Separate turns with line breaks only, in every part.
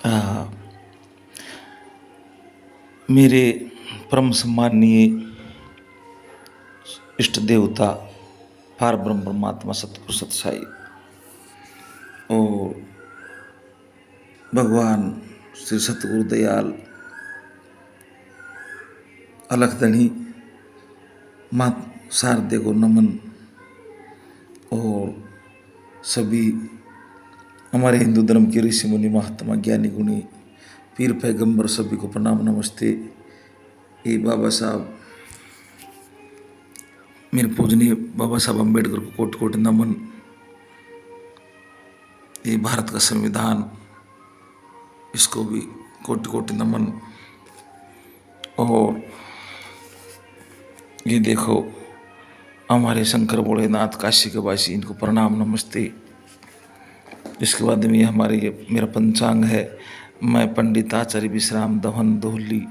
आ, मेरे परम सम्माननीय इष्ट देवता पार ब्रह्म परमात्मा सतगुरु सतसाई और भगवान श्री सतगुरु दयाल अलखधनी मात शारदे को नमन और सभी हमारे हिंदू धर्म के ऋषि मुनि महात्मा ज्ञानी गुणी पीर पैगंबर सभी को प्रणाम नमस्ते। ये बाबा साहब मेरे पूजनीय बाबा साहब अम्बेडकर को कोटि कोटि नमन। ये भारत का संविधान, इसको भी कोटि कोटि नमन। और ये देखो हमारे शंकर भोलेनाथ काशी के वासी, इनको प्रणाम नमस्ते। इसके बाद में हमारे ये मेरा पंचांग है। मैं पंडित आचार्य विश्राम दहन दोहली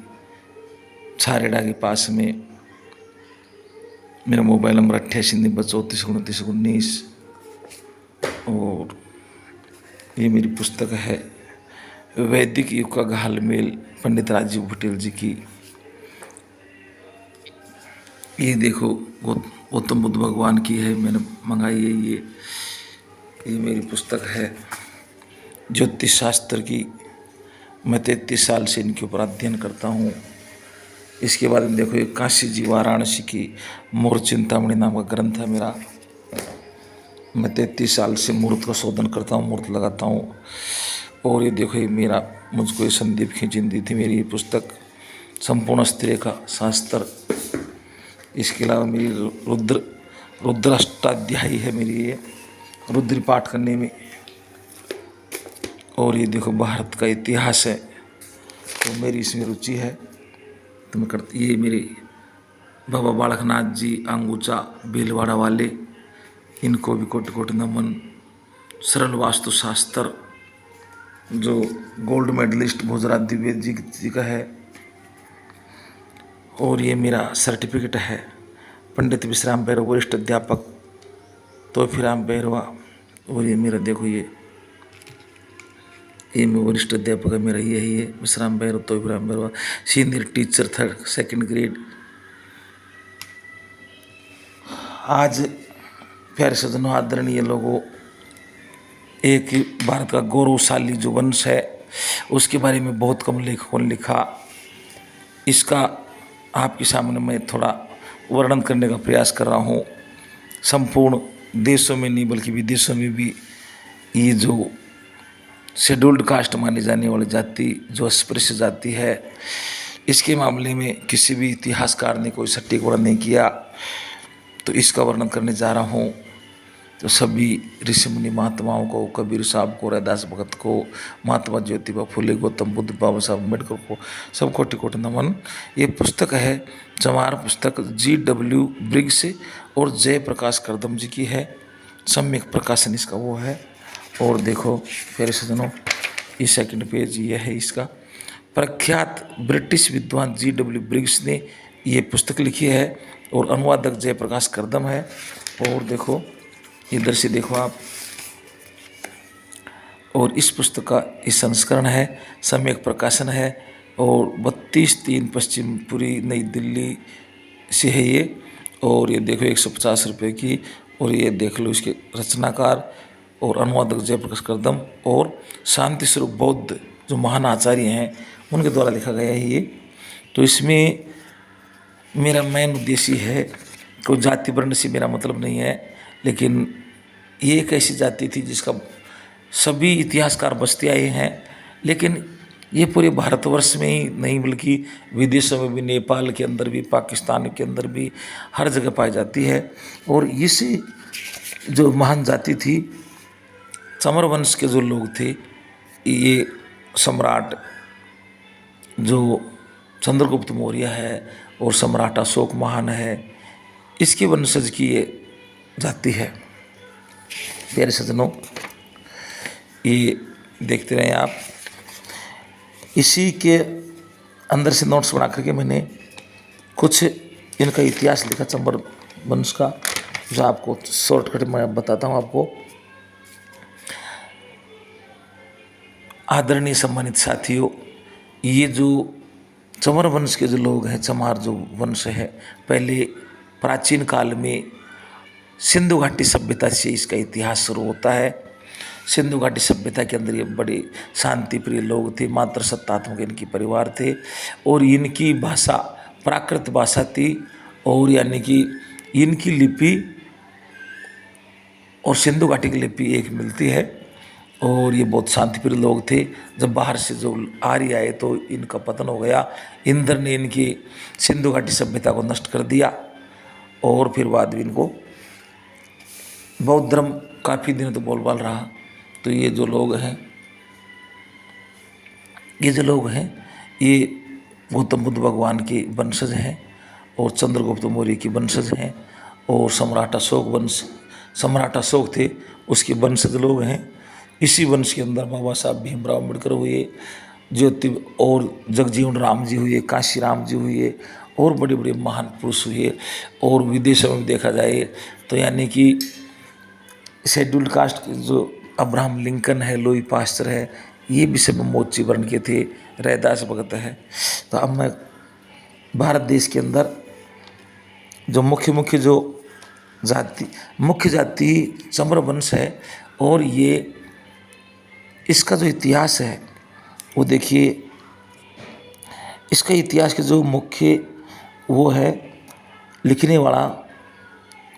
छारेड़ा के पास में, मेरा मोबाइल नंबर 8890 और ये मेरी पुस्तक है वैदिक युग का घालमेल पंडित राजीव पटेल जी की। ये देखो गौतम बुद्ध भगवान की है, मैंने मंगाई है। ये मेरी पुस्तक है ज्योतिष शास्त्र की। मैं 33 साल से इनके ऊपर अध्ययन करता हूँ। इसके बाद में देखो ये काशी जी वाराणसी की मूर्त चिंतामणि नाम का ग्रंथ है मेरा। मैं 33 साल से मूर्त का शोधन करता हूँ, मूर्त लगाता हूँ। और ये देखो ये मेरा, मुझको ये संदीप खींचन दी थी मेरी ये पुस्तक संपूर्ण स्त्री का शास्त्र। इसके अलावा मेरी रुद्राष्टाध्यायी है मेरी, ये रुद्र पाठ करने में। और ये देखो भारत का इतिहास है, तो मेरी इसमें रुचि है तो मैं करती। ये मेरे बाबा बालकनाथ जी अंगूचा भीलवाड़ा वाले, इनको भी कोटि कोटि नमन। सरल वास्तु शास्त्र जो गोल्ड मेडलिस्ट भोजराज द्विवेदी जी का है। और ये मेरा सर्टिफिकेट है पंडित विश्राम भैरव वरिष्ठ अध्यापक तोफीराम भैरवा। और ये मेरा देखो ये मैं वरिष्ठ अध्यापक है मेरा, ये है Vishram Bhairav Tofiram Bhairava, senior teacher 2nd grade. आज प्यारे सज्जनों, आदरणीय लोगों, एक भारत का गौरवशाली जो वंश है उसके बारे में बहुत कम लेखकों ने लिखा। इसका आपके सामने मैं थोड़ा वर्णन करने का प्रयास कर रहा हूँ। संपूर्ण देशों में नहीं बल्कि विदेशों में भी ये जो शेड्यूल्ड कास्ट मानी जाने वाली जाति, जो अस्पृश्य जाति है, इसके मामले में किसी भी इतिहासकार ने कोई सटीक वर्णन नहीं किया। तो इसका वर्णन करने जा रहा हूँ। तो सभी ऋषि मुनि महात्माओं को, कबीर साहब को, रैदास भगत को, महात्मा ज्योतिबा फुले, गौतम बुद्ध, बाबा साहब अम्बेडकर को, सब कोटि कोटि नमन। ये पुस्तक है जवाहर पुस्तक G.W. ब्रिग्स और जयप्रकाश करदम जी की है। सम्यक प्रकाशन इसका वो है। और देखो प्यारे सज्जनों, ये 2nd पेज ये है इसका। प्रख्यात ब्रिटिश विद्वान G.W. ब्रिग्स ने ये पुस्तक लिखी है और अनुवादक जयप्रकाश करदम है। और देखो इधर से देखो आप, और इस पुस्तक का इस संस्करण है, सम्यक प्रकाशन है और 32/3 पश्चिमपुरी नई दिल्ली से है ये। और ये देखो 150 रुपये की। और ये देख लो इसके रचनाकार और अनुवादक जयप्रकाश करदम और शांति स्वरूप बौद्ध जो महान आचार्य हैं उनके द्वारा लिखा गया है ये। तो इसमें मेरा मेन उद्देश्य है, कोई जाति वर्ण से मेरा मतलब नहीं है, लेकिन ये एक ऐसी जाति थी जिसका सभी इतिहासकार बचते आए हैं। लेकिन ये पूरे भारतवर्ष में ही नहीं बल्कि विदेशों में भी, नेपाल के अंदर भी, पाकिस्तान के अंदर भी, हर जगह पाई जाती है। और इस जो महान जाति थी, चमर वंश के जो लोग थे, ये सम्राट जो चंद्रगुप्त मौर्य है और सम्राट अशोक महान है, इसके वंशज की ये जाति है। प्यारे सज्जनों, ये देखते रहें आप। इसी के अंदर से नोट्स बना करके मैंने कुछ इनका इतिहास लिखा चंबर वंश का, जो आपको शॉर्टकट में बताता हूँ आपको। आदरणीय सम्मानित साथियों, ये जो चंवर वंश के जो लोग हैं, चमार जो वंश है, पहले प्राचीन काल में सिंधु घाटी सभ्यता से इसका इतिहास शुरू होता है। सिंधु घाटी सभ्यता के अंदर ये बड़े शांति प्रिय लोग थे, मात्र सत्तात्मक इनकी परिवार थे और इनकी भाषा प्राकृत भाषा थी और यानी कि इनकी लिपि और सिंधु घाटी की लिपि एक मिलती है और ये बहुत शांतिप्रिय लोग थे। जब बाहर से जो आर्य आए तो इनका पतन हो गया। इंद्र ने इनकी सिंधु घाटी सभ्यता को नष्ट कर दिया और फिर बाद में इनको बौद्ध धर्म काफ़ी दिन तो बोलबाल रहा। तो ये जो लोग हैं ये गौतम बुद्ध भगवान के वंशज हैं और चंद्रगुप्त मौर्य की वंशज हैं और सम्राट अशोक थे, उसके वंशज लोग हैं। इसी वंश के अंदर बाबा साहब भीमराव अम्बेडकर हुए, ज्योति और जगजीवन राम जी हुए, काशी राम जी हुए और बड़े बड़े महान पुरुष हुए। और विदेशों में देखा जाए तो यानी कि शेड्यूल्ड कास्ट के जो अब्राहम लिंकन है, लुई पास्चर है, ये भी सब मोची वर्ण के थे, रैदास भगत है। तो अब मैं भारत देश के अंदर जो मुख्य जो मुख्य जाति चंवर वंश है और ये इसका जो इतिहास है वो देखिए, इसका इतिहास के जो मुख्य वो है लिखने वाला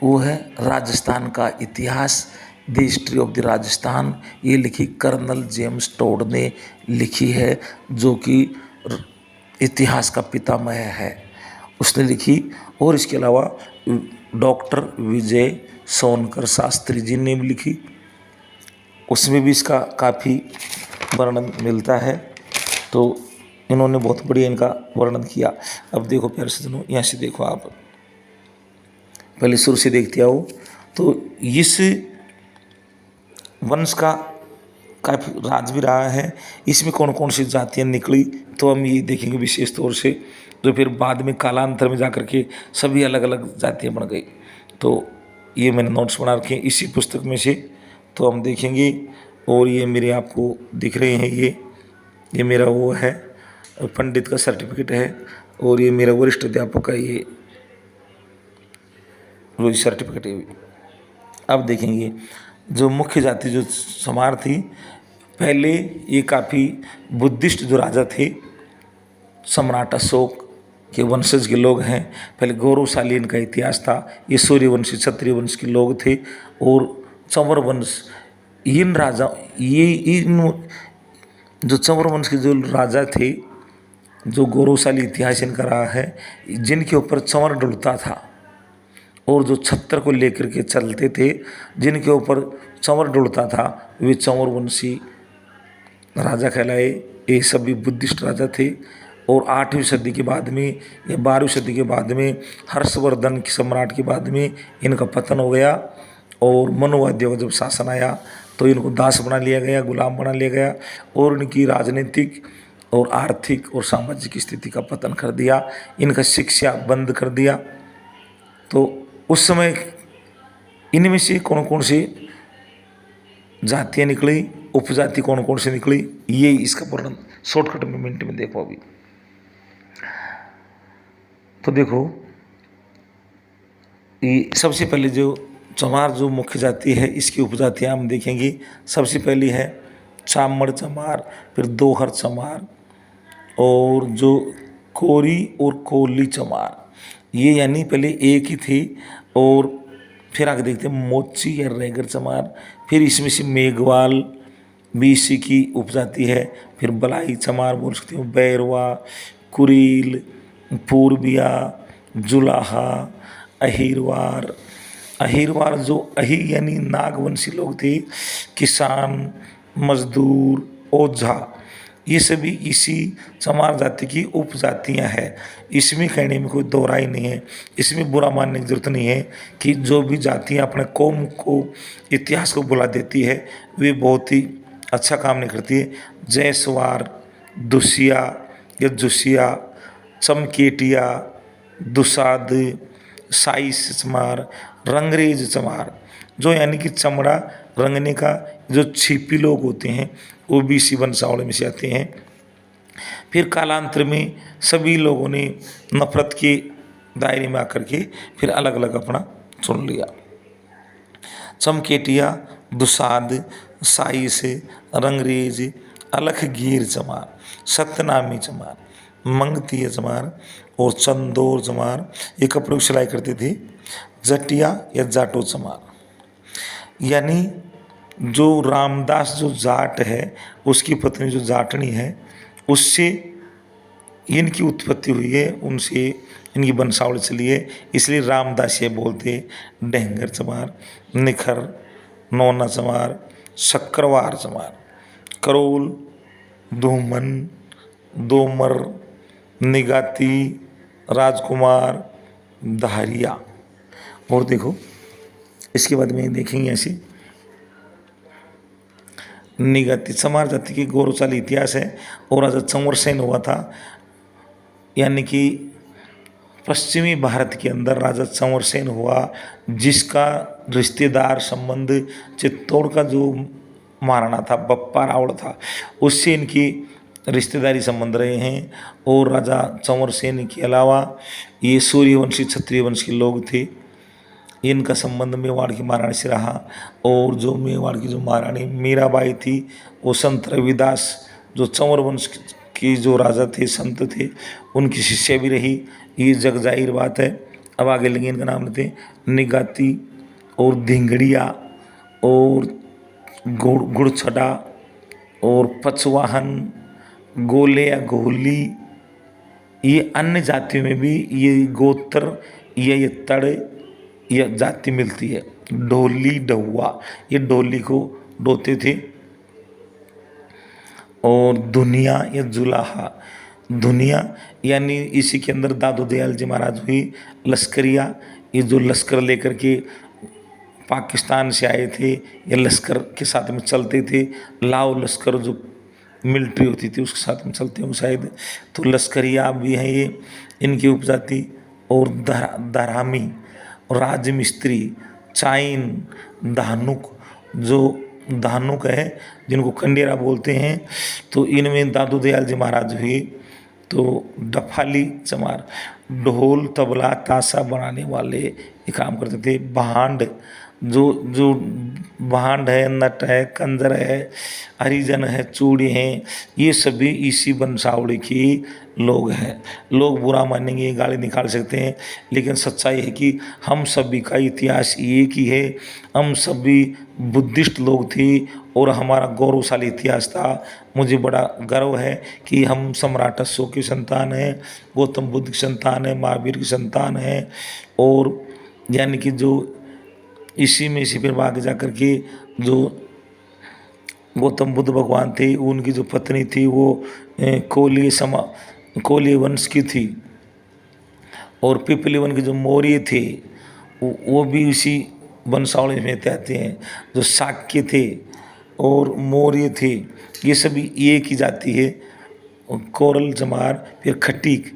वो है राजस्थान का इतिहास, the history of the Rajasthan. ये लिखी कर्नल जेम्स टोड ने लिखी है, जो कि इतिहास का पितामह है, उसने लिखी। और इसके अलावा डॉक्टर विजय सोनकर शास्त्री जी ने भी लिखी, उसमें भी इसका काफ़ी वर्णन मिलता है। तो इन्होंने बहुत बढ़िया इनका वर्णन किया। अब देखो प्यारे सज्जनों, यहाँ से देखो, आप पहले शुरू से देखते आओ। तो इस वंश का काफ़ी राज भी रहा है। इसमें कौन कौन सी जातियाँ निकली तो हम ये देखेंगे विशेष तौर से। तो फिर बाद में कालांतर में जाकर के सभी अलग अलग जातियाँ बन गई। तो ये मैंने नोट्स बना रखे हैं इसी पुस्तक में से, तो हम देखेंगे। और ये मेरे आपको दिख रहे हैं, ये मेरा वो है पंडित का सर्टिफिकेट है और ये मेरा वरिष्ठ अध्यापक का ये सर्टिफिकेट है। अब देखेंगे जो मुख्य जाति जो चमार थी, पहले ये काफ़ी बुद्धिस्ट जो राजा थे, सम्राट अशोक के वंशज के लोग हैं। पहले गौरवशाली इनका इतिहास था। ये सूर्यवंशी क्षत्रिय वंश के लोग थे और चंवर वंश इन जो चंवर वंश के जो राजा थे, जो गौरवशाली इतिहास इनका रहा है, जिनके ऊपर चंवर डुलता था और जो छत्र को लेकर के चलते थे, जिनके ऊपर चंवर डुलता था, वे चंवर वंशी राजा कहलाए। ये सभी बुद्धिस्ट राजा थे। और 8वीं सदी के बाद में या 12वीं सदी के बाद में हर्षवर्धन के सम्राट के बाद में इनका पतन हो गया और मनुवादियों का जब शासन आया तो इनको दास बना लिया गया, गुलाम बना लिया गया और इनकी राजनीतिक और आर्थिक और सामाजिक स्थिति का पतन कर दिया। इनका शिक्षा बंद कर दिया। तो उस समय इनमें से कौन कौन सी जातियाँ निकली, उपजाति कौन कौन सी निकली, ये इसका वर्णन शॉर्टकट में मिनट में देखो अभी। तो देखो, ये सबसे पहले जो चमार जो मुख्य जाति है, इसकी उपजातियाँ हम देखेंगे। सबसे पहली है चामड़ चमार, फिर दोहर चमार और जो कोरी और कोली चमार, ये यानी पहले एक ही थी। और फिर आगे देखते हैं मोची या रैगर चमार, फिर इसमें से मेघवाल भी इसी की उपजाति है। फिर बलाई चमार बोल सकते हो, बैरवा, कुरील, पूर्बिया, जुलाहा, अहिरवार जो यानी नागवंशी लोग थे, किसान, मजदूर, ओझा, ये सभी इसी चमार जाति की उपजातियां हैं। इसमें कहने में कोई दो राय नहीं है, इसमें बुरा मानने की जरूरत नहीं है कि जो भी जातियां अपने कौम को, इतिहास को बुला देती है, वे बहुत ही अच्छा काम नहीं करती है। जैसवार, दुसिया या जुसिया, चमकेटिया, दुसाद, साइस चमार, रंगरेज चमार, जो यानी कि चमड़ा रंगने का जो छिपी लोग होते हैं वो भी इसी वंशावली में से आते हैं। फिर कालांतर में सभी लोगों ने नफरत के दायरे में आकर के फिर अलग अलग अपना चुन लिया। चमकेटिया, दुसाध, साइस, रंगरेज, अलखगीर चमार, सतनामी चमार, मंगतीय चमार और चंदौर चमार ये कपड़ों की सिलाई करते थे। जटिया या जाटो चमार, यानी जो रामदास जो जाट है उसकी पत्नी जो जाटनी है उससे इनकी उत्पत्ति हुई है, उनसे इनकी वंशावली चली है, इसलिए रामदास ये बोलते। डेंगर चमार, निखर, नौना चमार, शक्करवार चमार, करोल, धूमन, दोमर, निगाती, राजकुमार, धारिया। और देखो इसके बाद में देखेंगे ऐसे निगति चमार जाति की गौरवशाली इतिहास है। और राजा चंवर सेन हुआ था, यानी कि पश्चिमी भारत के अंदर राजा चंवर सेन हुआ जिसका रिश्तेदार संबंध चित्तौड़ का जो महाराणा था बप्पा रावल था उससे इनकी रिश्तेदारी संबंध रहे हैं। और राजा चंवर सेन के अलावा ये सूर्यवंशी क्षत्रिय वंश के लोग थे, इनका संबंध मेवाड़ की महारानी से रहा। और जो मेवाड़ की जो महारानी मीराबाई थी वो संत रविदास जो चंवर वंश की जो राजा थे संत थे उनकी शिष्या भी रही, ये जग जाहिर बात है। अब आगे लगे इनका नाम लेते निगाती और धिंगड़िया और गुड़छड़ा और पचवाहन, गोले या गोली, ये अन्य जातियों में भी ये गोत्र ये तड़ यह जाति मिलती है। ढोली डहुआ, ये ढोली को ढोते थे। और दुनिया या जुलाहा, दुनिया यानी इसी के अंदर दादू दयाल जी महाराज हुई। लश्करिया, ये जो लश्कर लेकर के पाकिस्तान से आए थे ये लश्कर के साथ में चलते थे। लाओ लश्कर जो मिलिट्री होती थी उसके साथ में चलते हैं शायद, तो लश्करिया भी हैं ये इनकी उपजाति। और दरामी, राजमिस्त्री, चाइन, धानुक, जो धानुक है जिनको खंडेरा बोलते हैं, तो इनमें दादू दयाल जी महाराज हुए। तो डफाली चमार, ढोल तबला ताशा बनाने वाले ये काम करते थे। भांड, जो भांड है, नट है, कंजर है, हरिजन है, चूड़ी हैं, ये सभी इसी वंशावली की लोग हैं। लोग बुरा मानेंगे, गाली निकाल सकते हैं, लेकिन सच्चाई है कि हम सभी का इतिहास एक ही है। हम सभी बुद्धिस्ट लोग थे और हमारा गौरवशाली इतिहास था। मुझे बड़ा गर्व है कि हम सम्राट अशोक की संतान हैं, गौतम बुद्ध की संतान है, महावीर की संतान है। और यानी कि जो इसी में इसी फिर आगे जा कर के जो गौतम बुद्ध भगवान थे उनकी जो पत्नी थी वो कोलीय वंश की थी। और पिपली वन के जो मौर्य थे वो भी इसी वंशावली में आते हैं। जो शाक्य थे और मौर्य थे ये सभी एक ही जाति है। कोरल जमार, फिर खटीक,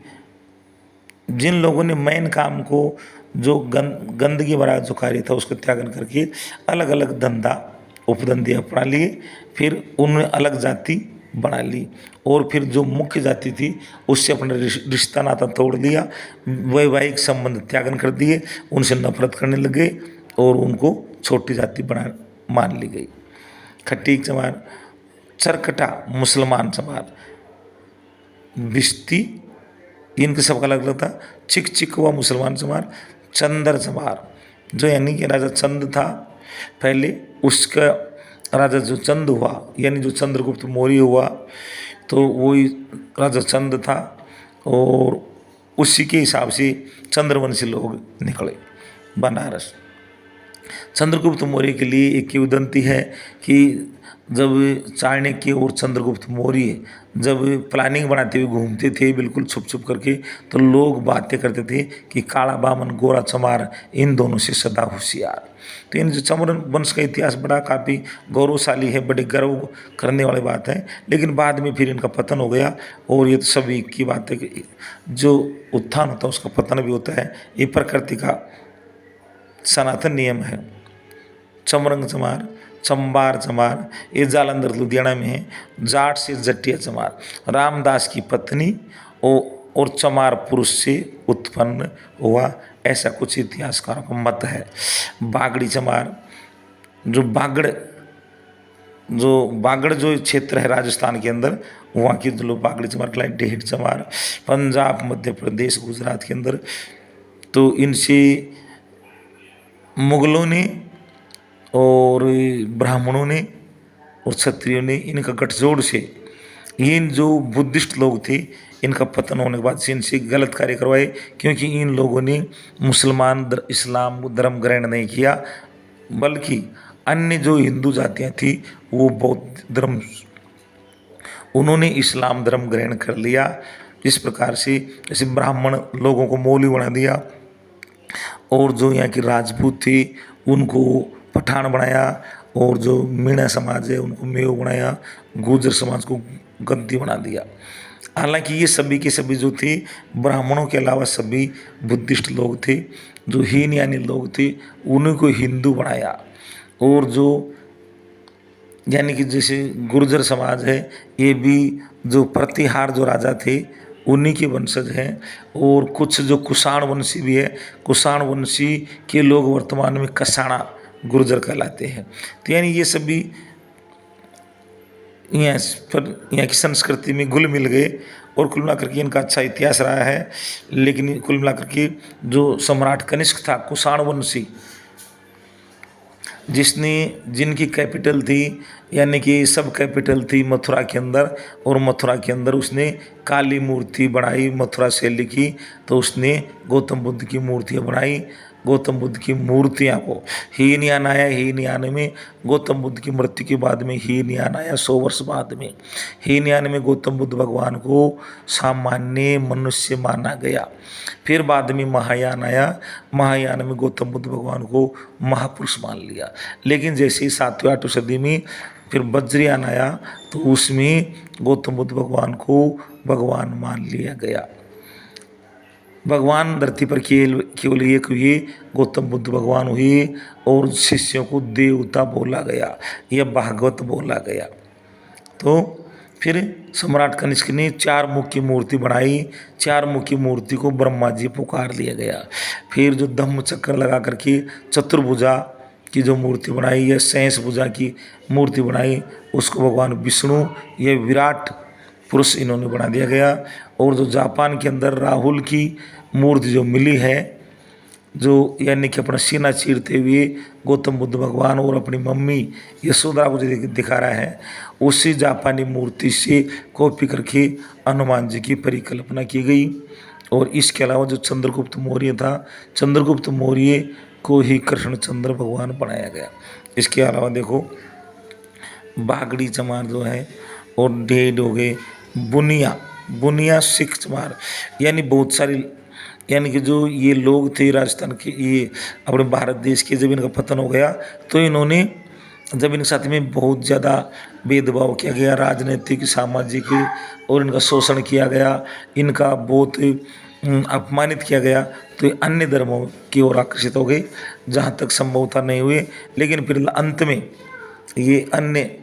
जिन लोगों ने मैन काम को जो गंदगी भरा जो कार्य था उसको त्यागन करके अलग अलग धंधा उपधंधे अपना लिए, फिर उन्होंने अलग जाति बना ली। और फिर जो मुख्य जाति थी उससे अपना रिश्ता नाता तोड़ लिया, वैवाहिक संबंध त्यागन कर दिए, उनसे नफरत करने लगे और उनको छोटी जाति बना मान ली गई। खटीक चमार, चरकटा मुसलमान चमार, बिस्ती इनके सबका अलग अलग था। चिक चिक हुआ मुसलमान चमार। चंदर चमार, जो यानी कि राजा चंद था पहले, उसका राजा जो चंद हुआ यानी जो चंद्रगुप्त मौर्य हुआ तो वही राजा चंद था। और उसी के हिसाब से चंद्रवंशी लोग निकले बनारस। चंद्रगुप्त मौर्य के लिए एक किंवदंती है कि जब चाणक्य और चंद्रगुप्त मौर्य जब प्लानिंग बनाते हुए घूमते थे बिल्कुल छुप छुप करके, तो लोग बातें करते थे कि काला बामन गोरा चमार इन दोनों से सदा होशियार। तो इन जो चमर वंश का इतिहास बड़ा काफ़ी गौरवशाली है, बड़े गर्व करने वाली बात है। लेकिन बाद में फिर इनका पतन हो गया और ये तो सभी की बात है कि जो उत्थान होता है उसका पतन भी होता है, ये प्रकृति का सनातन नियम है। चमरंग चमार, चंबार चमार, ये जालंधर लुधियाना में है। जाट से जटिया चमार, रामदास की पत्नी और चमार पुरुष से उत्पन्न हुआ, ऐसा कुछ इतिहासकारों का मत है। बागड़ी चमार, जो बागड़ जो क्षेत्र है राजस्थान के अंदर, वहाँ की जो लोग बागड़ी चमार कहलाए। ढेठ चमार पंजाब, मध्य प्रदेश, गुजरात के अंदर, तो इनसे मुगलों ने और ब्राह्मणों ने और क्षत्रियों ने, इनका गठजोड़ से इन जो बुद्धिस्ट लोग थे, इनका पतन होने के बाद से इनसे गलत कार्य करवाए, क्योंकि इन लोगों ने इस्लाम धर्म ग्रहण नहीं किया, बल्कि अन्य जो हिंदू जातियाँ थी वो बौद्ध धर्म, उन्होंने इस्लाम धर्म ग्रहण कर लिया। इस प्रकार से जैसे ब्राह्मण लोगों को मौलवी बना दिया, और जो यहाँ के राजपूत थे उनको पठान बनाया, और जो मीणा समाज है उनको मेव बनाया, गुर्जर समाज को गद्दी बना दिया। हालांकि ये सभी के सभी जो थे, ब्राह्मणों के अलावा सभी बुद्धिस्ट लोग थे, जो हीनयानी लोग थे उन्हीं को हिंदू बनाया। और जो यानी कि जैसे गुर्जर समाज है, ये भी जो प्रतिहार जो राजा थे उन्हीं के वंशज हैं। और कुछ जो कुषाण वंशी भी है, कुषाण वंशी के लोग वर्तमान में कसाणा गुर्जर कहलाते हैं। तो यानी ये सभी यहाँ की संस्कृति में घुल मिल गए, और कुल मिलाकर के इनका अच्छा इतिहास रहा है। लेकिन कुल मिलाकर के जो सम्राट कनिष्क था, कुषाण वंशी, जिनकी कैपिटल थी, यानी कि सब कैपिटल थी मथुरा के अंदर, और मथुरा के अंदर उसने काली मूर्ति बनाई मथुरा शैली की, तो उसने गौतम बुद्ध की मूर्तियाँ बनाई। गौतम बुद्ध की मूर्तियाँ को हीनयान आया, हीनयान में गौतम बुद्ध की मृत्यु के बाद में हीनयान आया 100 वर्ष बाद में। हीनयान में गौतम बुद्ध भगवान को सामान्य मनुष्य माना गया। फिर बाद में महायान आया, महायान में गौतम बुद्ध भगवान को महापुरुष मान लिया। लेकिन जैसे ही 7वीं 8वीं सदी में फिर वज्रयान आया, तो उसमें गौतम बुद्ध भगवान को भगवान मान लिया गया। भगवान धरती पर केवल एक हुए, गौतम बुद्ध भगवान हुए, और शिष्यों को देवता बोला गया या भागवत बोला गया। तो फिर सम्राट कनिष्क ने 4 मुख की मूर्ति बनाई, 4 मुख की मूर्ति को ब्रह्मा जी पुकार लिया गया। फिर जो धम्म चक्र लगा करके चतुर्भुजा की जो मूर्ति बनाई या शेष भुजा की मूर्ति बनाई, उसको भगवान विष्णु या विराट पुरुष इन्होंने बना दिया गया। और जो जापान के अंदर राहुल की मूर्ति जो मिली है, जो यानी कि अपना सीना चीरते हुए गौतम बुद्ध भगवान और अपनी मम्मी यशोदा को जो दिखा रहा है, उसी जापानी मूर्ति से कॉपी करके हनुमान जी की परिकल्पना की गई। और इसके अलावा जो चंद्रगुप्त मौर्य था, चंद्रगुप्त मौर्य को ही कृष्णचंद्र भगवान बनाया गया। इसके अलावा देखो बागड़ी चमार जो है, और ढेड हो गए, बुनिया सिख चमार, यानी बहुत सारी, यानी कि जो ये लोग थे राजस्थान के, ये अपने भारत देश के, जब इनका पतन हो गया तो इन्होंने, जब इनके साथ में बहुत ज़्यादा भेदभाव किया गया, राजनीतिक सामाजिक, और इनका शोषण किया गया, इनका बहुत अपमानित किया गया, तो ये अन्य धर्मों की ओर आकर्षित हो गए, जहाँ तक संभवता नहीं हुए। लेकिन फिर अंत में ये अन्य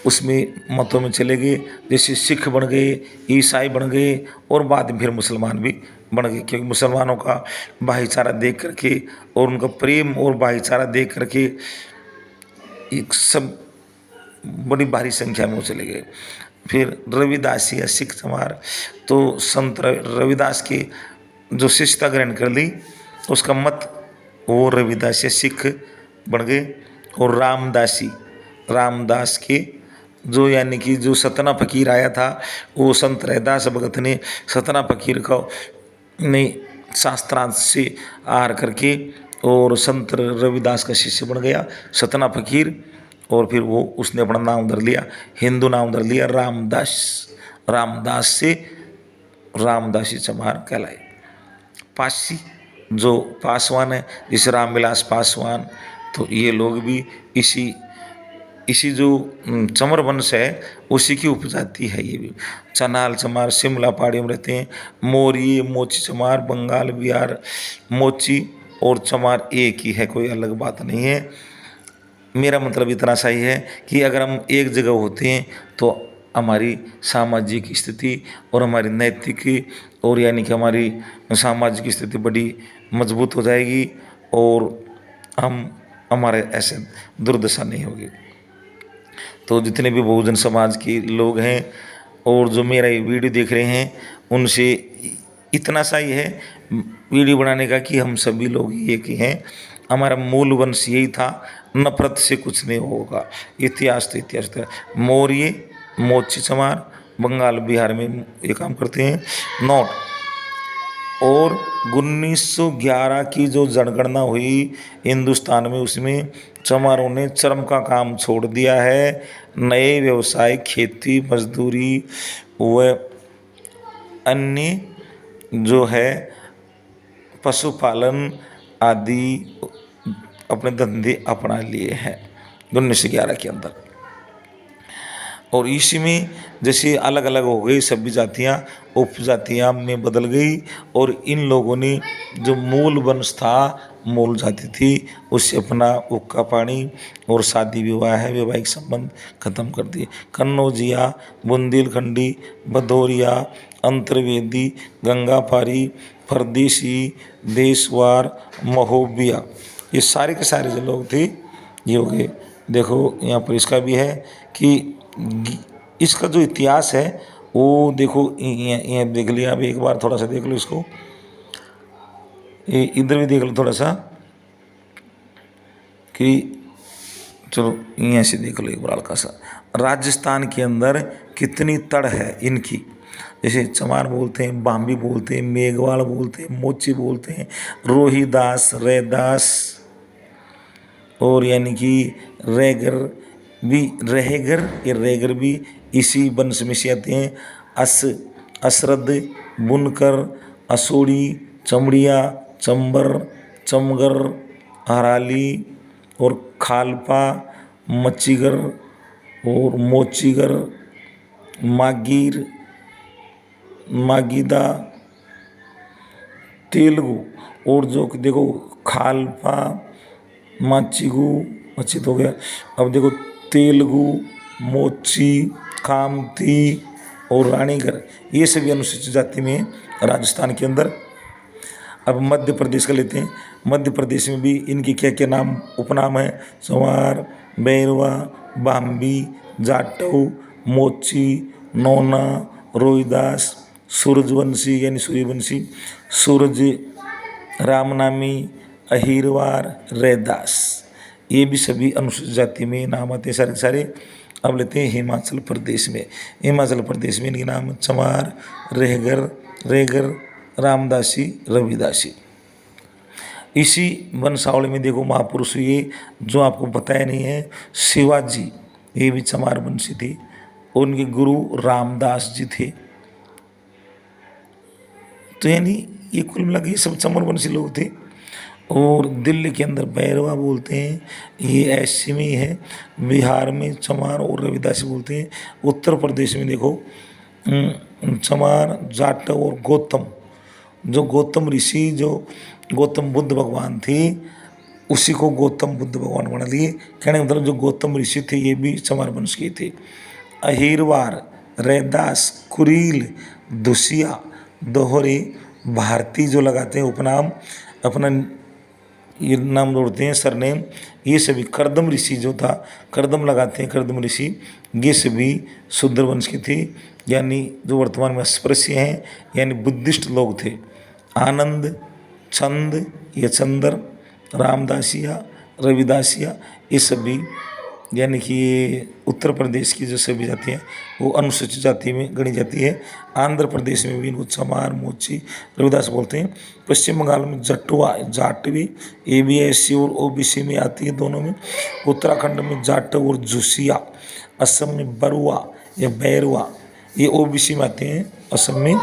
उसमें मतों में चले गए, जैसे सिख बन गए, ईसाई बन गए, और बाद में फिर मुसलमान भी बन गए। क्योंकि मुसलमानों का भाईचारा देख करके और उनका प्रेम और भाईचारा देख करके एक सब बड़ी भारी संख्या में वो चले गए। फिर रविदासी या सिख चमार, तो संत रविदास की जो शिष्यता ग्रहण कर ली, उसका मत वो रविदास या सिख बन गए। और रामदास के जो, यानी कि जो सतना फकीर आया था, वो संत रैदास भगत ने सतना फकीर को ने शास्त्रांश से आहार करके और संत रविदास का शिष्य बन गया सतना फकीर। और फिर वो उसने अपना नाम धर लिया, हिंदू नाम धर लिया रामदास से रामदासी चमार कहलाए। पासी जो पासवान है, जैसे रामविलास पासवान, तो ये लोग भी इसी जो चमर वंश है उसी की उपजाति है। ये भी चनाल चमार शिमला पहाड़ी में रहते हैं। मौर्य, मोची चमार, बंगाल, बिहार, मोची और चमार एक ही है, कोई अलग बात नहीं है। मेरा मतलब इतना सा ही है कि अगर हम एक जगह होते हैं तो हमारी सामाजिक स्थिति और हमारी नैतिक और यानी कि हमारी सामाजिक स्थिति बड़ी मजबूत हो जाएगी और हम हमारे ऐसे दुर्दशा नहीं होगी। तो जितने भी बहुजन समाज के लोग हैं और जो मेरा ये वीडियो देख रहे हैं उनसे इतना सा ही है वीडियो बनाने का कि हम सभी लोग एक ही हैं। हमारा मूल वंश यही था, नफरत से कुछ नहीं होगा। इतिहास तो इतिहास था। मौर्य, मोची चमार बंगाल बिहार में ये काम करते हैं। नोट और 1911 की जो जनगणना हुई हिंदुस्तान में, उसमें चमारों ने चरम का काम छोड़ दिया है। नए व्यवसाय, खेती, मजदूरी व अन्य जो है पशुपालन आदि अपने धंधे अपना लिए हैं 1911 के अंदर। और इसी में जैसे अलग अलग हो गई सभी जातियाँ, उपजातियाँ में बदल गई और इन लोगों ने जो मूल वंश था, मूल जाति थी, उससे अपना हुक्का पानी और शादी विवाह है वैवाहिक संबंध खत्म कर दिए। कन्नौजिया, बुंदेलखंडी, भदौरिया, अंतर्वेदी, गंगापारी, परदेशी, देशवार, महोबिया, ये सारे के सारे जो लोग थे ये हो गए। देखो यहाँ पर इसका भी है कि इसका जो इतिहास है वो देखो, ये देख लिया। अब एक बार थोड़ा सा देख लो इसको, इधर भी देख लो थोड़ा सा कि चलो यहाँ से देख लो एक बार हल्का सा। राजस्थान के अंदर कितनी तड़ है इनकी, जैसे चमार बोलते हैं, बाम्बी बोलते हैं, मेघवाल बोलते हैं, मोची बोलते हैं, रोहिदास, रैदास और यानी कि रेगर भी, रहेगर, ये रेगर भी इसी वंश में से आते हैं। असरद, बुनकर, असोड़ी, चमड़िया, चंबर, चमगर, हराली और खालपा, मच्छीगर और मोचीगर, मागीर, मागीदा, तेलुगु और जो देखो खालपा, माचिगु, मच्छी तो हो गया। अब देखो तेलुगु, मोची, कामती और रानीगर, ये सभी अनुसूचित जाति में राजस्थान के अंदर। अब मध्य प्रदेश का लेते हैं। मध्य प्रदेश में भी इनके क्या क्या नाम उपनाम है? चमार, बैरवा, बाम्बी, जाटव, मोची, नोना, रोहिदास, सूरजवंशी यानी सूर्यवंशी, सूरज, रामनामी, अहिरवार, रैदास, ये भी सभी अनुसूचित जाति में नाम आते हैं सारे सारे। अब लेते हैं हिमाचल प्रदेश में। हिमाचल प्रदेश में इनके नाम चमार, रहेगर, रेगर, रामदासी, रविदासी। इसी वंशावली में देखो महापुरुष, ये जो आपको बताया नहीं है, शिवाजी, ये भी चमार वंशी थी। उनके गुरु रामदास जी थे। तो यानी ये कुल मिला के सब चमार वंशी लोग थे। और दिल्ली के अंदर बैरवा बोलते हैं, ये ऐसे में ही है। बिहार में चमार और रविदासी बोलते हैं। उत्तर प्रदेश में देखो चमार, जाटव और गौतम, जो गौतम ऋषि, जो गौतम बुद्ध भगवान थे, उसी को गौतम बुद्ध भगवान बना लिए। कहने का मतलब जो गौतम ऋषि थे ये भी चमार वंश के थे। अहिरवार, रैदास, कुरील, दुसिया, दोहरे, भारती जो लगाते हैं उपनाम, अपना ये नाम जोड़ते हैं सरनेम, ये सभी करदम ऋषि जो था, करदम लगाते हैं करदम ऋषि, ये सभी शूद्र वंश के थे। यानी जो वर्तमान में अस्पृश्य हैं, यानी बुद्धिस्ट लोग थे। आनंद, छंद, ये चंदर, रामदासिया, रविदासिया, ये सभी यानी कि ये उत्तर प्रदेश की जो सभी जाति हैं वो अनुसूचित जाति में गणी जाती है। आंध्र प्रदेश में भी इनको चमार, मोची, रविदास बोलते हैं। पश्चिम बंगाल में जटवा, जाटवी, ये भी एससी और ओबीसी में आती है दोनों में। उत्तराखंड में जाटव और जुसिया। असम में बरुआ या बैरवा, ये ओबीसी में आते हैं असम में।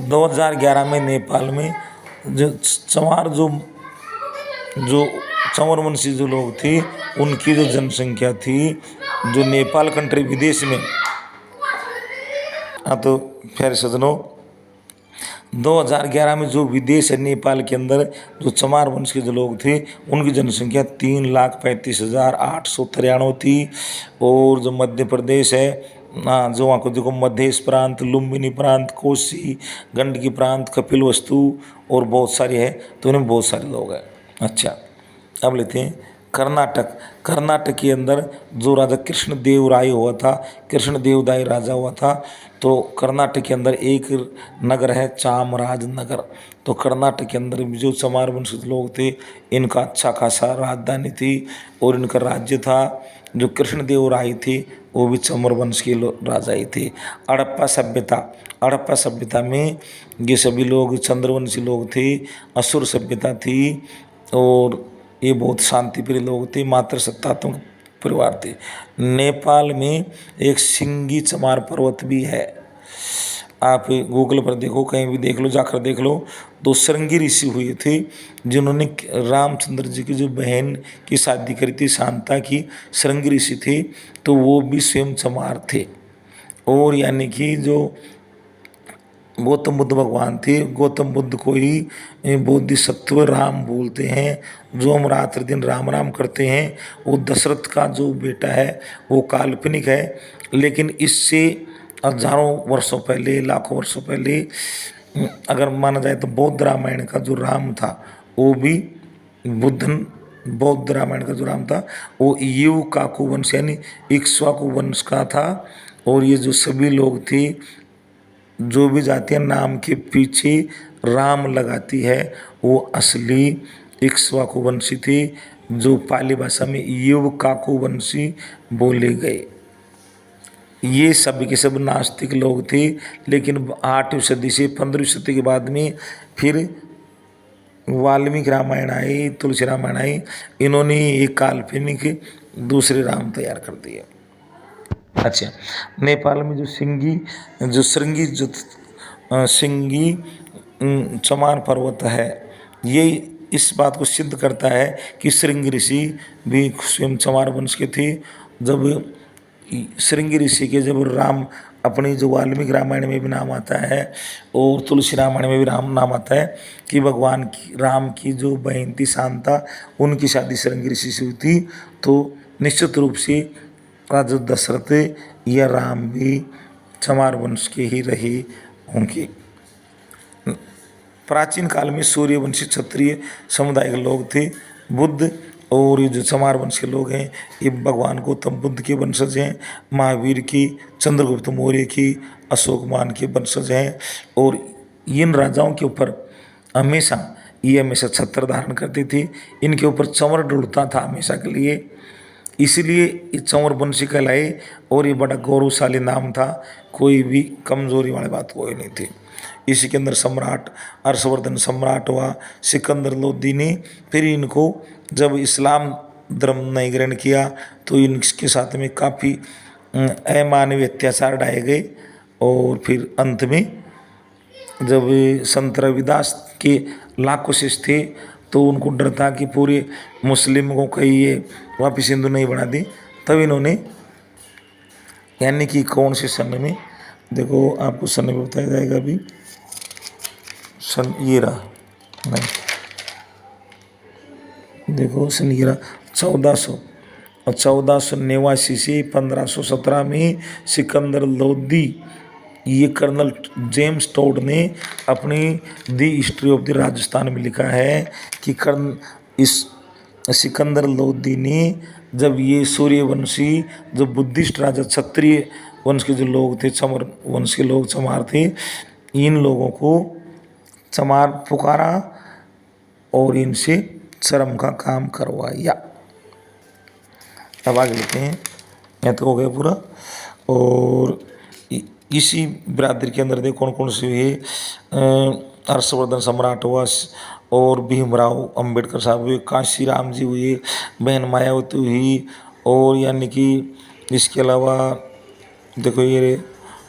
2011 में नेपाल में जो चमार, जो चंवर वंशी जो लोग थे, उनकी जो जनसंख्या थी, जो नेपाल कंट्री विदेश में, हाँ तो फिर सजनों 2011 में जो विदेश है नेपाल के अंदर जो चमार वंश के जो लोग थे उनकी जनसंख्या 3,35,893 थी। और जो मध्य प्रदेश है जो वहाँ को देखो मधेश प्रांत, लुम्बिनी प्रांत, कोसी, गंडकी प्रांत, कपिलवस्तु और बहुत सारी है, तो इनमें बहुत सारे लोग हैं। अच्छा, अब लेते हैं कर्नाटक। कर्नाटक के अंदर जो राजा कृष्णदेव राय हुआ था, कृष्णदेव राय राजा हुआ था, तो कर्नाटक के अंदर एक नगर है चामराज नगर। तो कर्नाटक के अंदर जो चमार वंश के लोग थे इनका अच्छा खासा राजधानी थी और इनका राज्य था। जो कृष्णदेव राय थे वो भी चमर वंश के राजा ही थे। हड़प्पा सभ्यता में ये सभी लोग चंद्रवंशी लोग थे। असुर सभ्यता थी और ये बहुत शांतिप्रिय लोग थे, मात्र सत्तात्मक परिवार थे। नेपाल में एक सिंगी चमार पर्वत भी है, आप गूगल पर देखो, कहीं भी देख लो, जाकर देख लो। दो श्रृंगी ऋषि हुए थे जिन्होंने रामचंद्र जी की जो बहन की शादी करी थी, शांता की, श्रृंगी ऋषि थे, तो वो भी स्वयं चमार थे। और यानी कि जो गौतम बुद्ध भगवान थे, गौतम बुद्ध को ही बोधिसत्व राम बोलते हैं। जो हम रात दिन राम राम करते हैं वो दशरथ का जो बेटा है वो काल्पनिक है, लेकिन इससे हजारों वर्षों पहले, लाखों वर्षों पहले अगर माना जाए तो बौद्ध रामायण का जो राम था वो भी बौद्ध रामायण का जो राम था वो यू काकू वंश यानी इक्ष्वाकु वंश का था। और ये जो सभी लोग थे, जो भी जातियाँ नाम के पीछे राम लगाती है वो असली इक्ष्वाकु वंशी थे, जो पाली भाषा में युव काकू वंशी बोले गए। ये सब के सब नास्तिक लोग थे, लेकिन 8वीं सदी से 15वीं सदी के बाद में फिर वाल्मीकि रामायण आई, तुलसी रामायण आई, इन्होंने एक काल्पनिक दूसरे राम तैयार कर दिए। अच्छा, नेपाल में जो श्रृंगी चमार पर्वत है, ये इस बात को सिद्ध करता है कि श्रृंगी ऋषि भी स्वयं चमार वंश के थे। जब श्रृंगी ऋषि के जब राम अपनी जो वाल्मीकि रामायण में भी नाम आता है और तुलसी रामायण में भी नाम आता है कि भगवान की राम की जो बहन थी शांता, उनकी शादी श्रृंगी ऋषि से हुई थी। तो निश्चित रूप से राजा दशरथ या राम भी चमार वंश के ही रहे होंगे। प्राचीन काल में सूर्यवंशी क्षत्रिय समुदाय के लोग थे। बुद्ध और ये जो चमार वंश के लोग हैं ये भगवान गौतम बुद्ध के वंशज हैं, महावीर की, चंद्रगुप्त मौर्य की, अशोकमान के वंशज हैं। और इन राजाओं के ऊपर हमेशा छत्र धारण करते थे, इनके ऊपर चंवर ढूंढता था हमेशा के लिए, इसलिए ये चंवर वंशी कहलाए। और ये बड़ा गौरवशाली नाम था, कोई भी कमजोरी वाली बात कोई नहीं थी। इसी के अंदर सम्राट हर्षवर्धन सम्राट हुआ, सिकंदर लोदी ने फिर इनको जब इस्लाम धर्म ने ग्रहण किया तो इनके साथ में काफ़ी अमानवीय अत्याचार ढाए गए। और फिर अंत में जब संत रविदास के लाखों शिष्य थे तो उनको डर था कि पूरे मुस्लिमों को कहीं ये वापिस हिंदू नहीं बना दी, तब इन्होंने यानी कि कौन से सन में, देखो आपको सन में बताया जाएगा अभी, सन ये रहा नहीं, देखो सन ये रहा 1489 से 1517 में सिकंदर लोदी, ये कर्नल जेम्स टोड ने अपनी दी हिस्ट्री ऑफ द राजस्थान में लिखा है कि इस सिकंदर लोदी ने जब ये सूर्यवंशी जो बुद्धिस्ट राजा क्षत्रिय वंश के जो लोग थे, चमार वंश के लोग चमार थे, इन लोगों को चमार पुकारा और इनसे श्रम का काम करवाया। अब आगे लेते हैं, यहाँ तो हो गया पूरा। और इसी बिरादरी के अंदर देखो कौन कौन से हुए, हर्षवर्धन सम्राट हुआ और भीमराव अंबेडकर साहब हुए, काशी राम जी हुए, बहन मायावती हुई। और यानी कि इसके अलावा देखो ये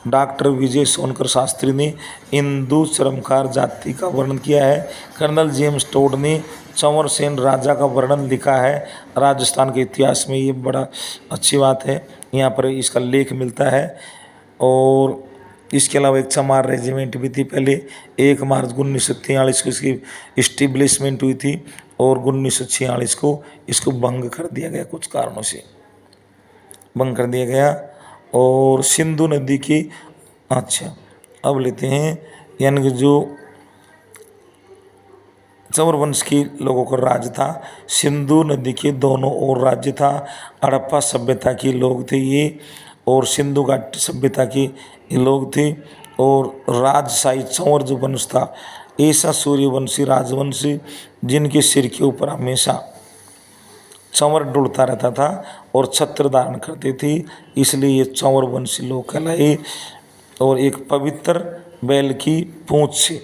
डॉक्टर विजय सोनकर शास्त्री ने हिंदू श्रमकार जाति का वर्णन किया है। कर्नल जेम्स टोड ने चंवर सेन राजा का वर्णन लिखा है राजस्थान के इतिहास में, ये बड़ा अच्छी बात है, यहाँ पर इसका लेख मिलता है। और इसके अलावा एक चमार रेजिमेंट भी थी पहले। 1 मार्च 1943 को इसकी इस्टेब्लिशमेंट हुई थी और 1946 को इसको भंग कर दिया गया, कुछ कारणों से भंग कर दिया गया। और सिंधु नदी की, अच्छा अब लेते हैं, यानी कि जो चंवर वंश के लोगों का राज था, सिंधु नदी के दोनों ओर राज्य था। हड़प्पा सभ्यता के लोग थे ये, और सिंधु घाटी सभ्यता के लोग थे। और राजशाही चंवर जो वंश था, ऐसा सूर्यवंशी राजवंश जिनके सिर के ऊपर हमेशा चंवर डुलता रहता था और छत्र धारण करते थे, इसलिए ये चंवर वंशी लोग कहलाए। और एक पवित्र बैल की पूंछ से,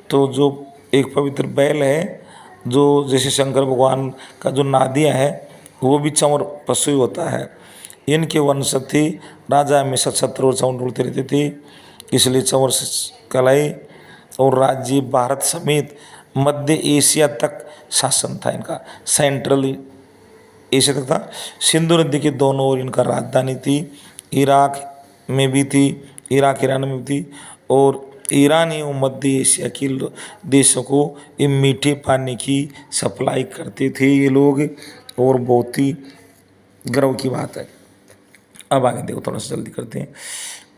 तो जो एक पवित्र बैल है, जो जैसे शंकर भगवान का जो नादिया है वो भी चंवर पशु ही होता है। इनके वंश थे, राजा हमेशा छत्र और चंवर डुलते रहते थे, इसलिए चंवर कहलाए। और राज्य भारत समेत मध्य एशिया तक शासन था इनका, सेंट्रल एशिया तक था। सिंधु नदी के दोनों ओर इनका राजधानी थी। इराक में भी थी, इराक ईरान में भी थी। और ईरान एवं मध्य एशिया के देशों को ये मीठे पानी की सप्लाई करते थे ये लोग, और बहुत ही गर्व की बात है। अब आगे देखो, थोड़ा सा जल्दी करते हैं।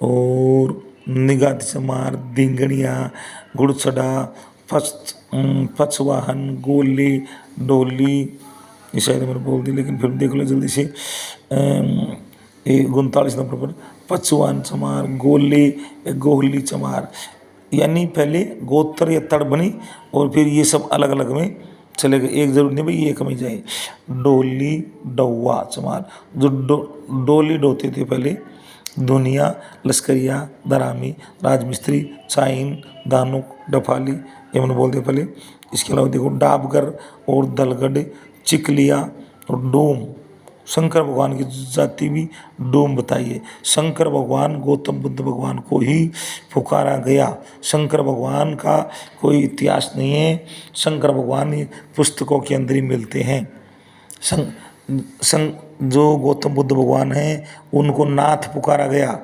और निगाह चमार, दिंगड़िया, गुड़छड़ा, पचवाहन, गोली, डोली, ये शायद मैंने बोल दी लेकिन फिर देख लो जल्दी से। 39 नंबर पर पचवान चमार, गोली, गोहली चमार, यानी पहले गोत्र या तड़ बनी और फिर ये सब अलग अलग में चले गए, एक जरूर नहीं भाई एक में जाए। डोली, डौवा चमार, जो डोली ढोते थे पहले, दुनिया, लश्करिया, दरामी, राजमिस्त्री, चाइन, दानुक, डफाली, ये मैंने बोल दिया पहले। इसके अलावा देखो डाबगर और दलगढ़, चिकलिया और डोम। शंकर भगवान की जाति भी डोम बताइए। शंकर भगवान गौतम बुद्ध भगवान को ही पुकारा गया। शंकर भगवान का कोई इतिहास नहीं है, शंकर भगवान पुस्तकों के अंदर ही मिलते हैं। जो गौतम बुद्ध भगवान हैं उनको नाथ पुकारा गया।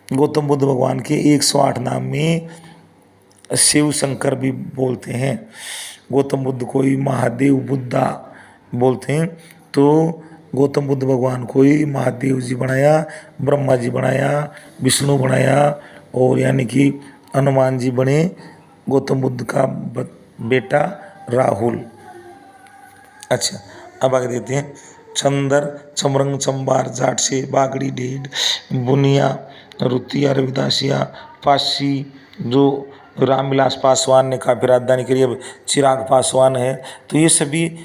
गौतम बुद्ध भगवान के 108 नाम में शिव शंकर भी बोलते हैं। गौतम बुद्ध को ही महादेव बुद्धा बोलते हैं। तो गौतम बुद्ध भगवान को ही महादेव जी बनाया, ब्रह्मा जी बनाया, विष्णु बनाया, और यानी कि हनुमान जी बने गौतम बुद्ध का बेटा राहुल। अच्छा अब आगे देते हैं। चंदर, चमरंग, चंबार, जाटसे, बागड़ी, ढेड, बुनिया, रुतिया, रविदासिया, पासी, जो रामविलास पासवान ने काफ़ी राजधानी करी, अब चिराग पासवान है। तो ये सभी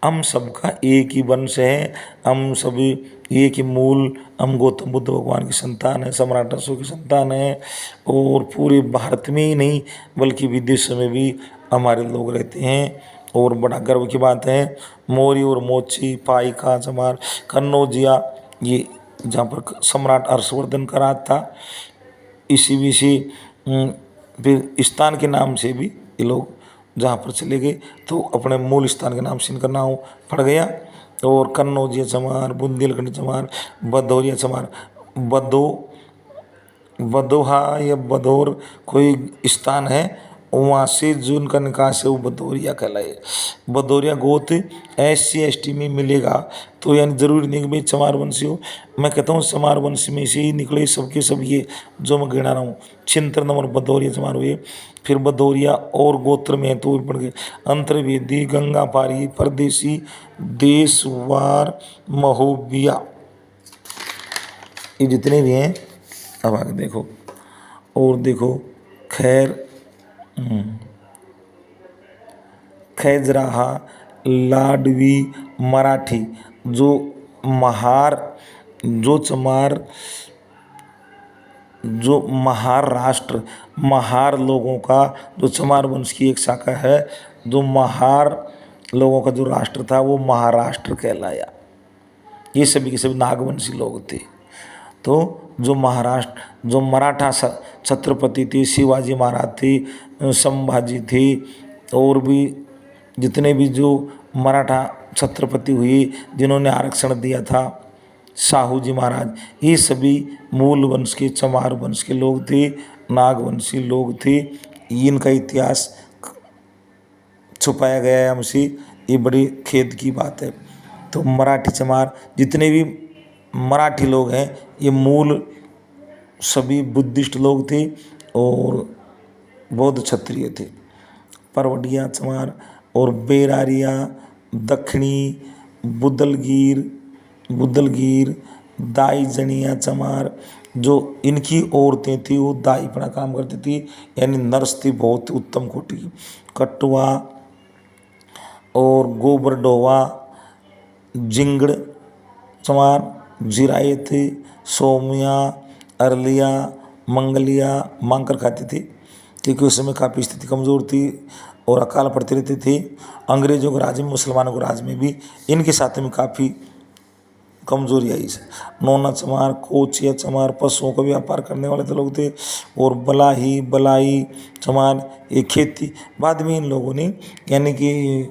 हम सबका एक ही वंश है, हम सभी एक ही मूल, हम गौतम बुद्ध भगवान की संतान है, सम्राट अशोक की संतान है। और पूरे भारत में ही नहीं बल्कि विदेशों में भी हमारे लोग रहते हैं, और बड़ा गर्व की बात है। मौर्य और मोची, पाइका, चमार, कन्नौजिया, ये जहाँ पर सम्राट हर्षवर्धन का राज था, इसी भी से फिर स्थान के नाम से भी ये लोग जहाँ पर चले गए तो अपने मूल स्थान के नाम से इनका नाम पड़ गया। और कन्नौजिया चमार, बुंदेलखंड चमार, भदौरिया चमार, बदोहा या बदौर कोई स्थान है, वहाँ से जो उनका निकास है वो भदौरिया कहलाए। भदौरिया गोत SC/ST में मिलेगा, तो यानी जरूरी नहीं कि भाई चमार वंशी हो। मैं कहता हूँ चमार वंश में से ही निकले सबके सब, ये जो मैं गिना रहा हूँ। छिहत्तर नंबर भदौरिया चमार हुए। फिर भदौरिया और गोत्र में तो पड़ गए अंतर्वेदी, गंगापारी, परदेसी, देशवार, महोबिया, ये जितने भी हैं। अब आगे देखो, और देखो खैजराहा, लाडवी, मराठी, जो चमार, जो महाराष्ट्र, महार लोगों का जो चमार वंश की एक शाखा है, जो महार लोगों का जो राष्ट्र था वो महाराष्ट्र कहलाया। ये सभी के सभी नागवंशी लोग थे। तो जो महाराष्ट्र, जो मराठा छत्रपति थे, शिवाजी महाराज थे, संभाजी थे, और भी जितने भी जो मराठा छत्रपति हुए जिन्होंने आरक्षण दिया था, साहू जी महाराज, ये सभी मूल वंश के चमार वंश के लोग थे, नागवंशी लोग थे। इनका इतिहास छुपाया गया है हमसे, ये बड़ी खेद की बात है। तो मराठी चमार जितने भी मराठी लोग हैं ये मूल सभी बुद्धिस्ट लोग थे और बौद्ध क्षत्रिय थे। परवड़िया चमार और बेरारिया, दक्षिणी बुदलगीर, दाई जनिया चमार, जो इनकी औरतें थी वो दाईपना काम करती थी, यानी नर्स थी बहुत उत्तम कोटि की। कटवा और गोबरडोवा, जिंगड़ चमार, जिरायत, सोमिया, अरलिया, मंगलिया मांगकर खाती थी, क्योंकि उस समय काफ़ी स्थिति कमज़ोर थी और अकाल पड़ते रहते थे। अंग्रेजों के राज में, मुसलमानों के राज में भी इनके साथ में काफ़ी कमजोरी आई है। नोना चमार, कोचिया चमार पशुओं का व्यापार करने वाले तो लोग थे। और बलाई चमार ये खेती। बाद में इन लोगों ने यानी कि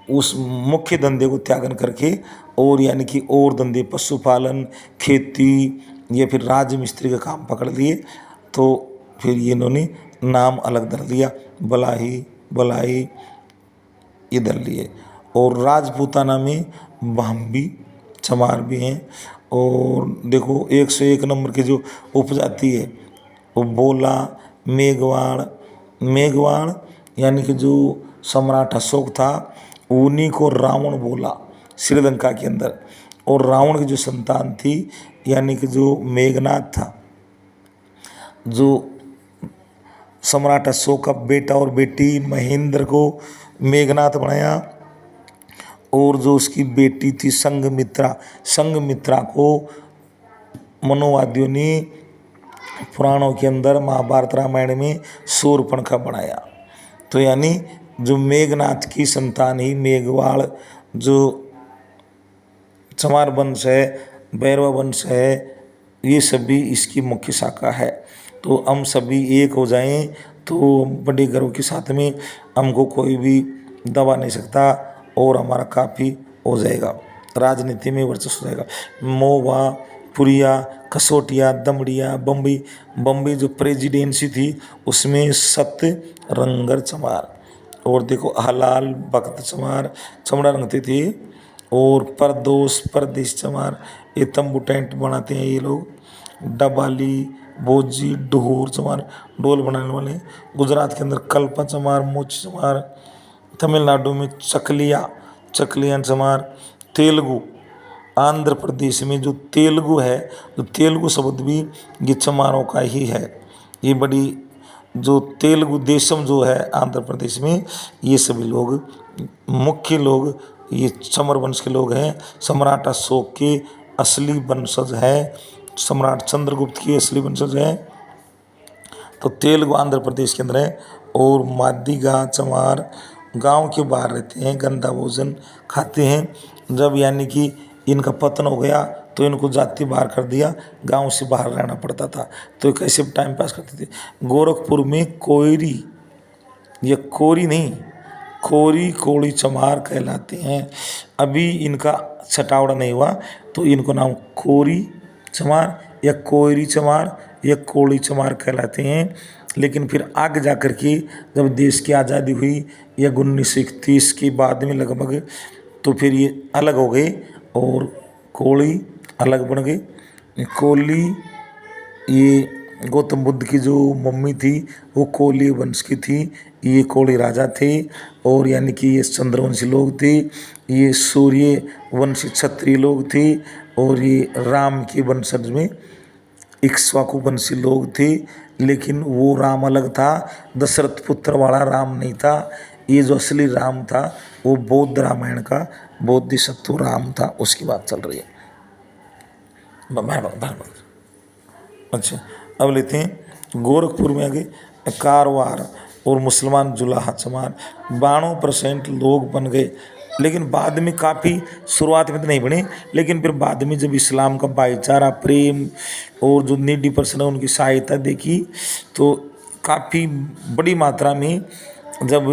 उस मुख्य धंधे को त्यागन करके और यानी कि और धंधे पशुपालन, खेती या फिर राजमिस्त्री का काम पकड़ लिए। तो फिर ये इन्होंने नाम अलग धर लिया, बलाई ये धर लिए। और राजपूताना में भांबी चमार भी हैं। और देखो 101 नंबर की जो उपजाति है वो बोला, मेघवाड़ यानी कि जो सम्राट अशोक था उन्हीं को रावण बोला श्रीलंका के अंदर। और रावण की जो संतान थी यानी कि जो मेघनाथ था, जो सम्राट अशोक का बेटा और बेटी महेंद्र को मेघनाथ बनाया। और जो उसकी बेटी थी संघमित्रा को मनोवादियों ने पुराणों के अंदर महाभारत रामायण में शूर्पणखा बनाया। तो यानी जो मेघनाथ की संतान ही मेघवाड़, जो चमार वंश है, भैरवा वंश है, ये सभी इसकी मुख्य शाखा है। तो हम सभी एक हो जाएं तो बड़े गर्व के साथ में हमको कोई भी दबा नहीं सकता और हमारा काफ़ी हो जाएगा, राजनीति में वर्चस्व हो जाएगा। मोवा, पुरिया, कसोटिया, दमड़िया, बम्बई जो प्रेसिडेंसी थी उसमें सतरंगर चमार। और देखो हलाल भक्त चमार चमड़ा रंगते थे। और परदेश चमार ये तंबू टेंट बनाते हैं ये लोग। डबाली, बोजी, डोहर चमार डोल बनाने वाले। गुजरात के अंदर कल्पा चमार, मोच चमार। तमिलनाडु में चकलियान चमार। तेलुगु, आंध्र प्रदेश में जो तेलुगु है, जो तेलुगु शब्द भी ये चमारों का ही है। ये बड़ी जो तेलुगु देशम जो है आंध्र प्रदेश में, ये सभी लोग मुख्य लोग ये चमर वंश के लोग हैं। सम्राट अशोक के असली वंशज हैं, सम्राट चंद्रगुप्त की असली वंशज हैं। तो तेलुगु आंध्र प्रदेश के अंदर है। और मादिगा चमार गांव के बाहर रहते हैं, गंदा भोजन खाते हैं। जब यानी कि इनका पतन हो गया तो इनको जाति बाहर कर दिया, गांव से बाहर रहना पड़ता था। तो कैसे टाइम पास करते थे। गोरखपुर में कोयरी, ये कोरी नहीं, कोड़ी चमार कहलाते हैं। अभी इनका छटावड़ा नहीं हुआ तो इनको नाम कोरी चमार या कोयरी चमार या कोड़ी चमार कहलाते हैं। लेकिन फिर आगे जा कर के जब देश की आज़ादी हुई या 1931 के बाद में लगभग, तो फिर ये अलग हो गए और कोली अलग बन गए। कोली ये गौतम बुद्ध की जो मम्मी थी वो कोली वंश की थी, ये कोली राजा थे। और यानी कि ये चंद्रवंशी लोग थे, ये सूर्य वंशी क्षत्रिय लोग थे। और ये राम के वंशज में इक्ष्वाकु वंशी लोग थे। लेकिन वो राम अलग था, दशरथ पुत्र वाला राम नहीं था। ये जो असली राम था वो बौद्ध रामायण का बोधिसत्व राम था, उसकी बात चल रही है। अच्छा, अब लेते हैं गोरखपुर में आगे कारवार और मुसलमान जुलाहा चमार 92% लोग बन गए। लेकिन बाद में काफ़ी, शुरुआत में तो नहीं बने, लेकिन फिर बाद में जब इस्लाम का भाईचारा, प्रेम और जो नीडी पर्सन है उनकी सहायता देखी तो काफ़ी बड़ी मात्रा में जब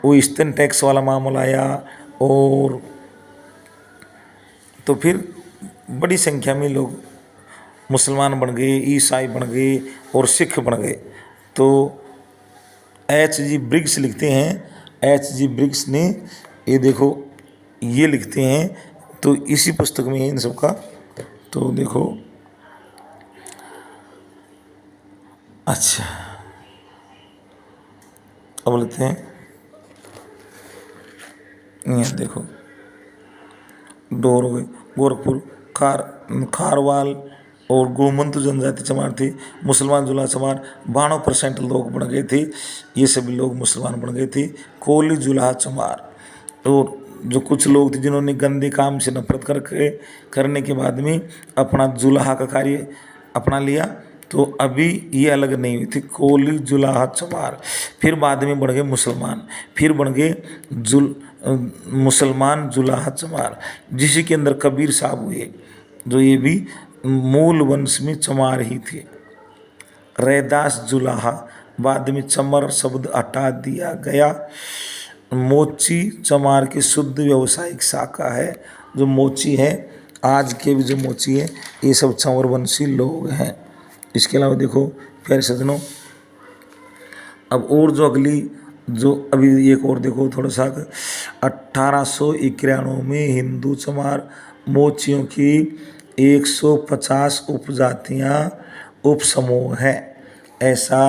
वो ईस्टर्न टैक्स वाला मामला आया और तो फिर बड़ी संख्या में लोग मुसलमान बन गए, ईसाई बन गए और सिख बन गए। तो H.G. ब्रिग्स लिखते हैं, H.G. ब्रिग्स ने ये देखो ये लिखते हैं, तो इसी पुस्तक में है इन सबका। तो देखो अच्छा अब लेते हैं, यहाँ देखो डोर हो गए, गोरखपुर, खारवाल और गोमंत जनजाति चमार थे, मुसलमान जुला चमार 92% लोग बन गए थे, ये सभी लोग मुसलमान बन गए थे। कोली जुलाहा चमार और जो कुछ लोग थे जिन्होंने गंदे काम से नफरत करने के बाद में अपना जुलाहा का कार्य अपना लिया, तो अभी ये अलग नहीं हुई थी, कोली जुलाहा चमार। फिर बाद में बढ़ गए मुसलमान, फिर बन गए मुसलमान जुलाहा चमार, जिसी के अंदर कबीर साहब हुए, जो ये भी मूल वंश में चमार ही थे। रैदास जुलाहा, बाद में चमर शब्द हटा दिया गया। मोची चमार की शुद्ध व्यावसायिक शाखा है। जो मोची है, आज के भी जो मोची है, ये सब चंवर वंशी लोग हैं। इसके अलावा देखो प्यारे सज्जनों, अब और जो अगली जो अभी एक और देखो थोड़ा सा, 1891 में हिंदू चमार मोचियों की 150 उपजातियां उपसमूह है, ऐसा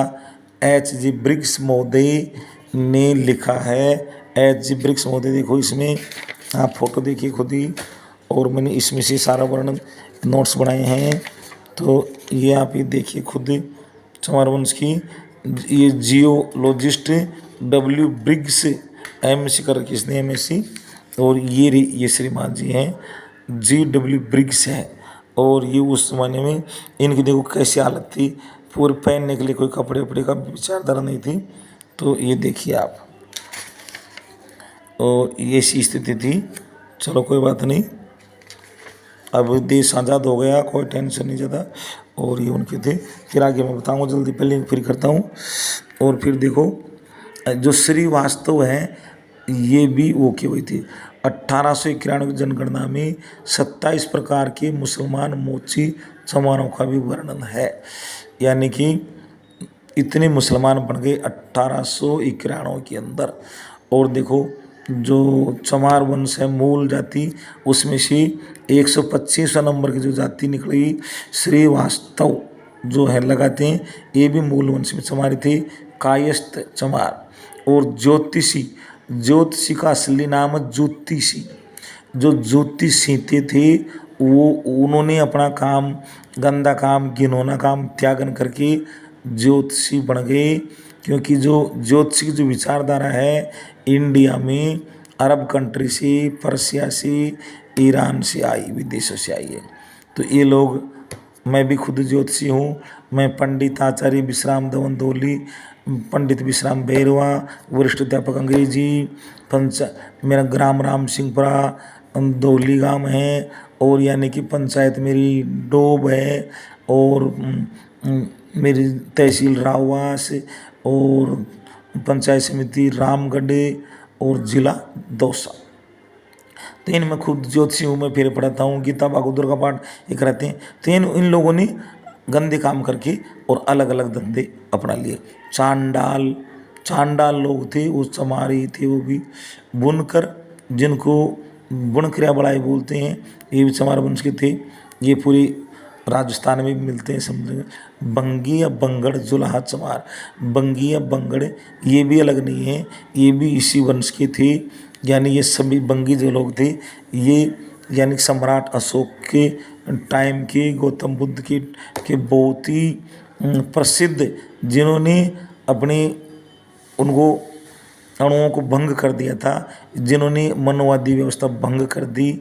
H.G. ब्रिग्स महोदय ने लिखा है। H.G. ब्रिग्स महोदय देखो इसमें आप फोटो देखिए खुद ही, और मैंने इसमें से सारा वर्णन नोट्स बनाए हैं, तो ये आप ये देखिए खुद चमार वंश की। ये जियोलॉजिस्ट W. ब्रिग्स M.Sc कर रखी इसने M.Sc, और ये श्रीमान जी हैं G.W. ब्रिग्स हैं। और ये उस जमाने में इनकी देखो कैसी हालत थी, पूरे पहनने के लिए कोई कपड़े वपड़े का विचारधारा नहीं थी। तो ये देखिए आप, और ये ऐसी स्थिति थी। चलो कोई बात नहीं, अब देश आज़ाद हो गया, कोई टेंशन नहीं ज़्यादा। और ये उनके थे, फिर आगे मैं बताऊंगा जल्दी, पहले फिर करता हूँ। और फिर देखो जो श्रीवास्तव हैं, ये भी वो की हुई थी। 1891 की जनगणना में 27 प्रकार के मुसलमान मोची चमारों का भी वर्णन है, यानी कि इतने मुसलमान बन गए 1891 के अंदर। और देखो जो चमार वंश है मूल जाति, उसमें से 125वां नंबर की जो जाति निकली श्रीवास्तव जो है लगाते हैं, ये भी मूल वंश में चमारी थे। कायस्थ चमार और ज्योतिषी का असली नाम ज्योतिषी, जो ज्योतिषी थे वो उन्होंने अपना काम, गंदा काम, घिनौना काम त्यागन करके ज्योतिषी बन गए। क्योंकि जो ज्योतिषी की जो विचारधारा है इंडिया में अरब कंट्री से, पर्सिया से, ईरान से आई, विदेशों से आई है। तो ये लोग, मैं भी खुद ज्योतिषी हूँ, मैं पंडित आचार्य विश्राम धवन दौली, पंडित विश्राम बैरवा, वरिष्ठ अध्यापक अंग्रेजी, मेरा ग्राम राम सिंहपुरा दौली गांव है, और यानी कि पंचायत मेरी डोब है, और मेरी तहसील राववास, और पंचायत समिति रामगढ़, और जिला दौसा। तो इनमें खुद ज्योतिषी हूँ मैं, फिर पढ़ाता हूँ, गीता भागवत का पाठ ये कराते हैं। तो इन लोगों ने गंदे काम करके और अलग अलग धंधे अपना लिए। चांडाल लोग थे, वो चमारी थे, वो भी बुनकर, जिनको बुनकरिया बड़ाई बोलते हैं, ये भी चमार वंश के थे। ये पूरी राजस्थान में भी मिलते हैं, समझेंगे। बंगी या बंगड़ जुलाहा चमार, बंगी या बंगड़ ये भी अलग नहीं है, ये भी इसी वंश के थे। यानी ये सभी बंगी जो लोग थे, ये यानी सम्राट अशोक के टाइम के, गौतम बुद्ध के बहुत ही प्रसिद्ध, जिन्होंने अपने उनको अणुओं को भंग कर दिया था, जिन्होंने मनोवादी व्यवस्था भंग कर दी,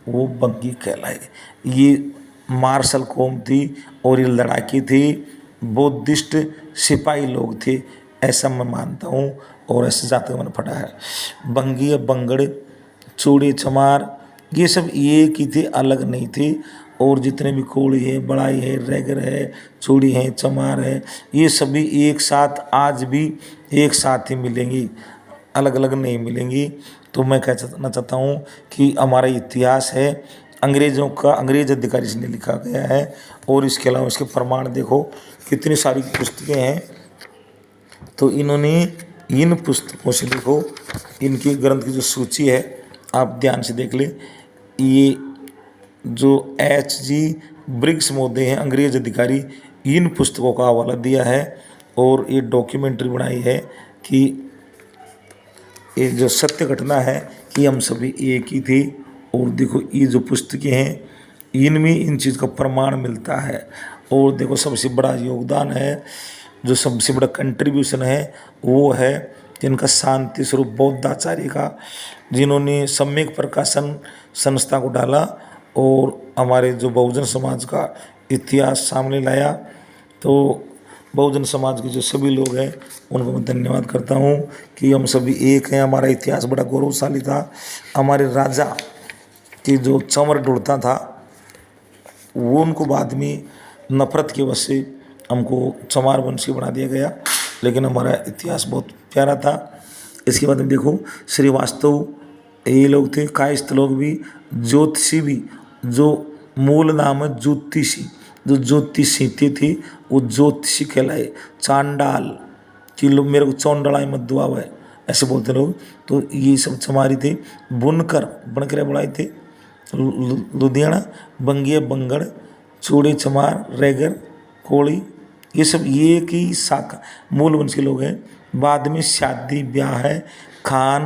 वो बंगी कहलाए। ये मार्शल कौम थी और ये लड़ाके थे, बुद्धिस्ट सिपाही लोग थे, ऐसा मैं मानता हूँ, और ऐसे जाते मैंने पढ़ा है। बंगी या बंगड़, चूड़ी चमार, ये सब एक ही थे, अलग नहीं थे। और जितने भी कोड़ी है, बड़ाई है, रैगर है, चूड़ी है, चमार है, ये सभी एक साथ आज भी एक साथ ही मिलेंगी, अलग अलग नहीं मिलेंगी। तो मैं कहना चाहता हूँ कि हमारा इतिहास है, अंग्रेज़ों का अंग्रेज अधिकारी से लिखा गया है। और इसके अलावा इसके प्रमाण देखो कितनी सारी पुस्तकें हैं। तो इन्होंने इन पुस्तकों से देखो, इनकी ग्रंथ की जो सूची है आप ध्यान से देख ले। ये जो H.G. ब्रिग्स महोदय हैं अंग्रेज अधिकारी, इन पुस्तकों का हवाला दिया है और ये डॉक्यूमेंट्री बनाई है कि ये जो सत्य घटना है कि हम सभी एक ही थे। और देखो ये जो पुस्तकें हैं इनमें इन चीज़ का प्रमाण मिलता है। और देखो सबसे बड़ा योगदान है, जो सबसे बड़ा कंट्रीब्यूशन है वो है जिनका शांति स्वरूप बौद्धाचार्य का, जिन्होंने सम्यक प्रकाशन संस्था को डाला और हमारे जो बहुजन समाज का इतिहास सामने लाया। तो बहुजन समाज के जो सभी लोग हैं उनको मैं धन्यवाद करता हूँ कि हम सभी एक हैं। हमारा इतिहास बड़ा गौरवशाली था। हमारे राजा की जो चंवर ढूंढता था वो उनको बाद में नफरत की वजह से हमको चमार वंशी बना दिया गया, लेकिन हमारा इतिहास बहुत प्यारा था। इसके बाद में देखो श्रीवास्तव ये लोग थे, कायस्थ लोग भी, ज्योतिषी भी, जो मूल नाम है ज्योतिषी, जो ज्योतिषी थी वो ज्योतिषी कहलाए। चांडाल कि लोग मेरे को चौंडलाए मत दुआ है ऐसे बोलते लोग। तो ये सब चमारी थे। बुनकर बनकर बुलाए थे लुधियाना, बंगिया बंगड़, चूड़ी चमार, रैगर, कोड़ी, ये सब ये की शाखा मूल वंश के लोग हैं। बाद में शादी ब्याह है, खान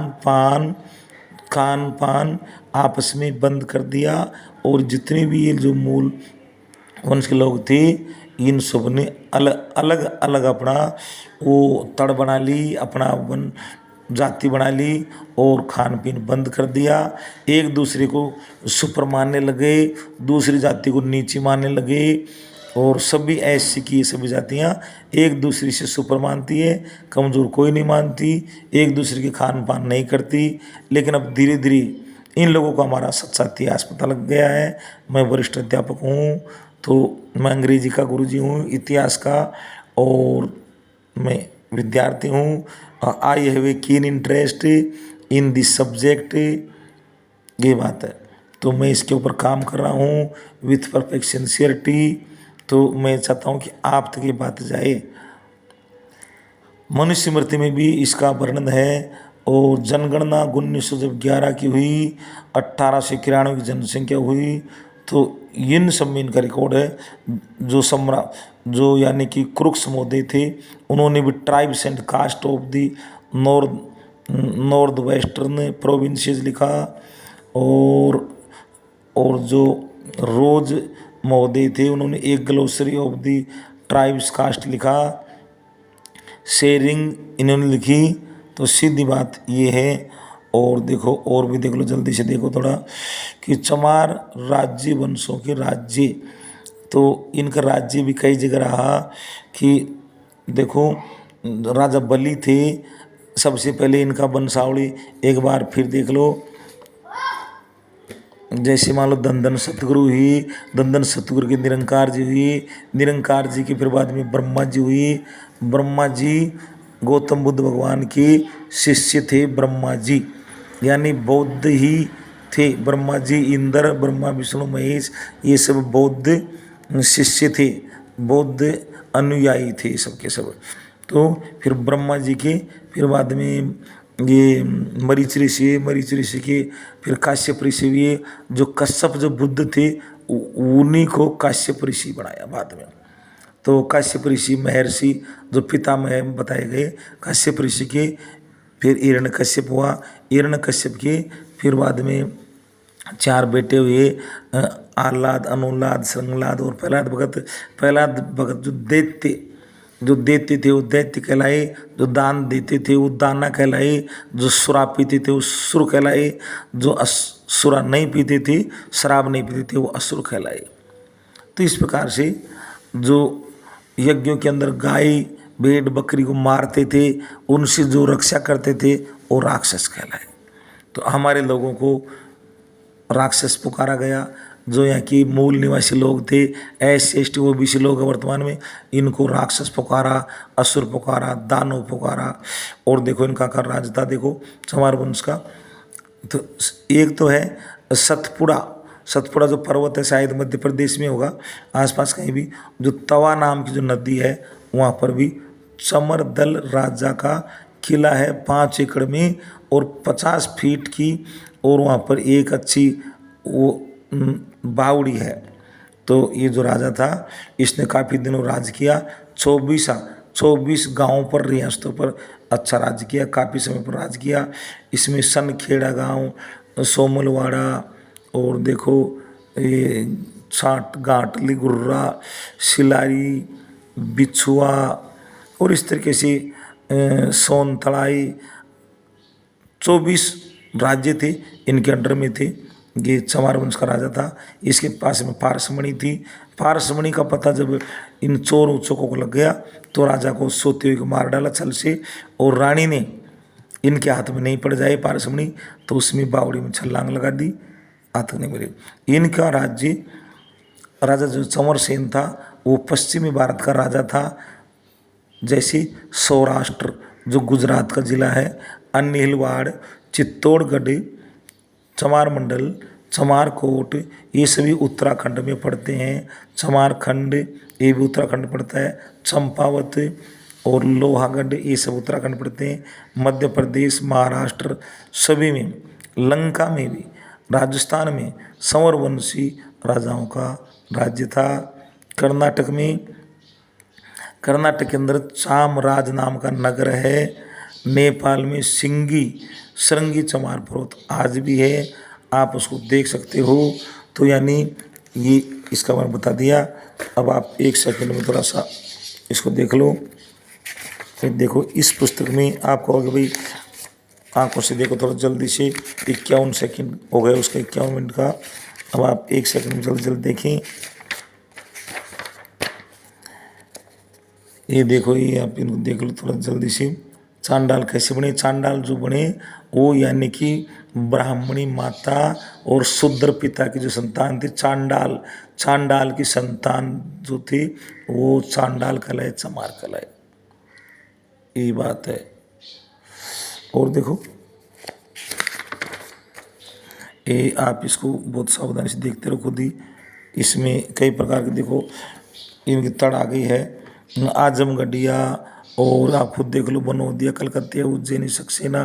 पान आपस में बंद कर दिया। और जितने भी ये जो मूल वंश के लोग थे इन सब ने अलग अलग अपना वो तड़ बना ली, अपना वन जाति बना ली और खान पीन बंद कर दिया। एक दूसरे को सुपर मानने लगे, दूसरी जाति को नीची मानने लगे। और सभी ऐसी की सभी जातियाँ एक दूसरे से सुपर मानती है, कमज़ोर कोई नहीं मानती, एक दूसरे की खान पान नहीं करती। लेकिन अब धीरे धीरे इन लोगों को हमारा सच्चा इतिहास पता लग गया है। मैं वरिष्ठ अध्यापक हूँ, तो मैं अंग्रेजी का गुरुजी हूँ, इतिहास का, और मैं विद्यार्थी हूँ। I have a keen interest in this subject, ये बात है। तो मैं इसके ऊपर काम कर रहा हूँ विथ परफेक्ट सिंसियरिटी। तो मैं चाहता हूँ कि आप तक ये बात जाए। मनुष्य स्मृति में भी इसका वर्णन है। और जनगणना 1911 की हुई, 1891 की जनसंख्या हुई। तो इन सब में इनका रिकॉर्ड है। जो यानी कि क्रुक्स महोदय थे, उन्होंने भी tribes and caste of the north western provinces लिखा। और जो रोज महोदय थे उन्होंने एक glossary of the tribes caste लिखा। शेरिंग इन्होंने लिखी। तो सीधी बात ये है। और देखो और भी देख लो, जल्दी से देखो थोड़ा, कि चमार राज्य वंशों के राज्य, तो इनका राज्य भी कई जगह रहा। कि देखो राजा बलि थे सबसे पहले, इनका वंशावली एक बार फिर देख लो। जैसे मान लो दंदन सतगुरु हुई, दंदन सतगुरु की निरंकार जी हुई, निरंकार जी की फिर बाद में ब्रह्मा जी हुई। ब्रह्मा जी गौतम बुद्ध भगवान के शिष्य थे। ब्रह्मा जी यानी बौद्ध ही थे। ब्रह्मा जी, इंद्र, ब्रह्मा, विष्णु, महेश, ये सब बौद्ध शिष्य थे, बौद्ध अनुयायी थे सबके सब। तो फिर ब्रह्मा जी के फिर बाद में ये मरीच ऋषि के फिर काश्यप ऋषि हुए। जो कश्यप जो बुद्ध थे उन्हीं को काश्यप ऋषि बनाया बाद में। तो काश्यप ऋषि महर्षि जो पितामह बताए गए, काश्यप ऋषि के फिर हिरण्यकश्यप हुआ। हिरण्यकश्यप के फिर बाद में 4 बेटे हुए, आह्लाद, अनुलाद, श्रृंगलाद और प्रहलाद भगत। प्रहलाद भगत जो देते थे वो दैत्य कहलाए, जो दान देते थे वो दाना कहलाए, जो सुरा पीते थे वो सुर कहलाए, जो सुरा नहीं पीते थे, शराब नहीं पीते थे, वो असुर कहलाए। तो इस प्रकार से जो यज्ञों के अंदर गाय भेड़ बकरी को मारते थे, उनसे जो रक्षा करते थे वो राक्षस कहलाए। तो हमारे लोगों को राक्षस पुकारा गया। जो यहाँ की मूल निवासी लोग थे, SC ST OBC लोग वर्तमान में, इनको राक्षस पुकारा, असुर पुकारा, दानव पुकारा। और देखो इनका कर राज था, देखो चमार वंश का। तो एक तो है सतपुड़ा। सतपुड़ा जो पर्वत है शायद मध्य प्रदेश में होगा, आसपास कहीं भी, जो तवा नाम की जो नदी है वहाँ पर भी चमरदल राजा का किला है 5 एकड़ में और 50 फीट की, और वहाँ पर एक अच्छी वो बावड़ी है। तो ये जो राजा था इसने काफ़ी दिनों राज किया, 24 गांवों पर, रियासतों पर अच्छा राज किया, काफ़ी समय पर राज किया। इसमें सनखेड़ा गांव, सोमलवाड़ा, और देखो ये छाट गांट लिगुर्रा, सिलारी, बिछुआ, और इस तरीके से सोनतलाई, 24 राज्य थे इनके अंडर में थे। ये चमार वंश का राजा था। इसके पास में पारसमणि थी। पारसमणि का पता जब इन चोर उचोकों को लग गया तो राजा को सोते हुए को मार डाला छल से, और रानी ने इनके हाथ में नहीं पड़ जाए पारसमणि तो उसमें बावड़ी में छलांग लगा दी, हाथ नहीं मरे। इनका राजा जो चमरसेन था वो पश्चिमी भारत का राजा था, जैसे सौराष्ट्र जो गुजरात का जिला है, अनिलवाड़, चित्तौड़गढ़, चमार मंडल, चमारकोट, ये सभी उत्तराखंड में पड़ते हैं। चमारखंड ये भी उत्तराखंड पड़ता है। चंपावत और लोहागढ़ ये सब उत्तराखंड पड़ते हैं। मध्य प्रदेश, महाराष्ट्र सभी में, लंका में भी, राजस्थान में संवरवंशी राजाओं का राज्य था। कर्नाटक के अंदर चामराज नाम का नगर है। नेपाल में श्रृंगी चमार पर्वत आज भी है, आप उसको देख सकते हो। तो यानी ये इसका मैंने बता दिया। अब आप 1 सेकंड में थोड़ा सा इसको देख लो। फिर देखो इस पुस्तक में आप कहोगे भाई आंखों से देखो थोड़ा जल्दी से, 51 सेकंड हो गए उसका, 51 मिनट का। अब आप 1 सेकंड में जल्दी देखें। ये देखो, ये आप इनको देख लो थोड़ा जल्दी से। चांडाल कैसे बने? चांडाल जो बने वो यानी कि ब्राह्मणी माता और शूद्र पिता की जो संतान थी, चांडाल की संतान जो थी वो चांडाल कहलाए, चमार कहलाए, ये बात है। और देखो ये आप इसको बहुत सावधानी से देखते रहो खुद ही। इसमें कई प्रकार के देखो इनकी तड़ आ गई है, आजमगढ़िया, और आप खुद देख लो, बनोदिया, कलकत्तिया, उज्जैनी, सक्सेना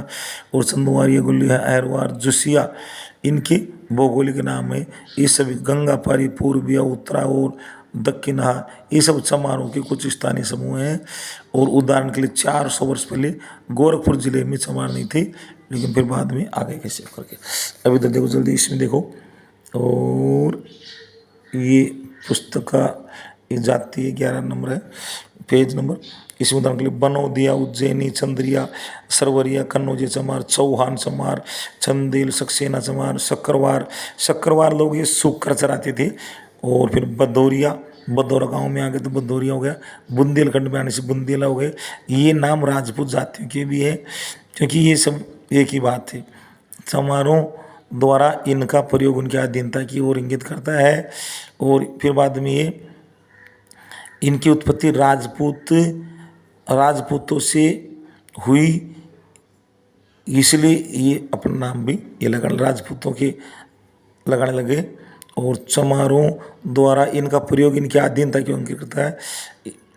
और चंदुआरिया, गुलिया, अहरवार, जुसिया, इनके भौगोलिक नाम है। ये सभी गंगा पारी, पूर्विया, उत्तरा और दक्षिणा, ये सब चमारों के कुछ स्थानीय समूह हैं। और उदाहरण के लिए 400 वर्ष पहले गोरखपुर जिले में चमार नहीं थे, लेकिन फिर बाद में आगे कैसे करके। अभी तो देखो जल्दी इसमें देखो। और ये पुस्तक का ये जाती है 11 नंबर है, पेज नंबर। इसमें उदाहरण के लिए बनोदिया, उज्जैनी, चंद्रिया, सरवरिया, कन्नौजी चमार, चौहान चमार, चंदेल, सक्सेना चमार, शक्करवार लोग ये सूकर चराते थे। और फिर बदौरा गांव में आ गए तो बदौरिया हो गया। बुंदेलखंड में आने से बुंदेला हो गए। ये नाम राजपूत जातियों के भी है, क्योंकि ये सब एक ही बात है। चमारों द्वारा इनका प्रयोग उनकी अधीनता की ओर इंगित करता है। और फिर बाद में ये इनकी उत्पत्ति राजपूतों से हुई, इसलिए ये अपना नाम भी ये राजपूतों के लगाने लगे। और चमारों द्वारा इनका प्रयोग इनकी अधीनता की ओर इंगित करता है।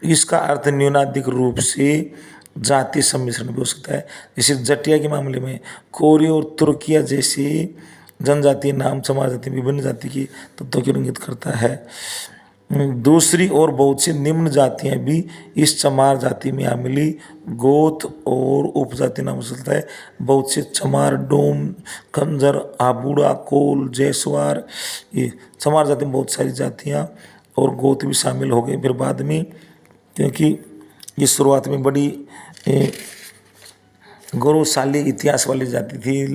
इसका अर्थ न्यूनाधिक रूप से जातीय सम्मिश्रण भी हो सकता है। जैसे जटिया के मामले में कोरी और तुर्किया जैसे जनजातीय नाम चमार जाति विभिन्न जाति की तत्वों की इंगित करता है। दूसरी ओर बहुत सी निम्न जातियां भी इस चमार जाति में आ मिली। गोत और उपजाति नाम से चलता है। बहुत से चमार, डोम, कंजर, आबूड़ा, कोल, जैसवार, ये चमार जाति में बहुत सारी जातियां और गोत भी शामिल हो गए फिर बाद में, क्योंकि ये शुरुआत में बड़ी गौरवशाली इतिहास वाली जाति थी,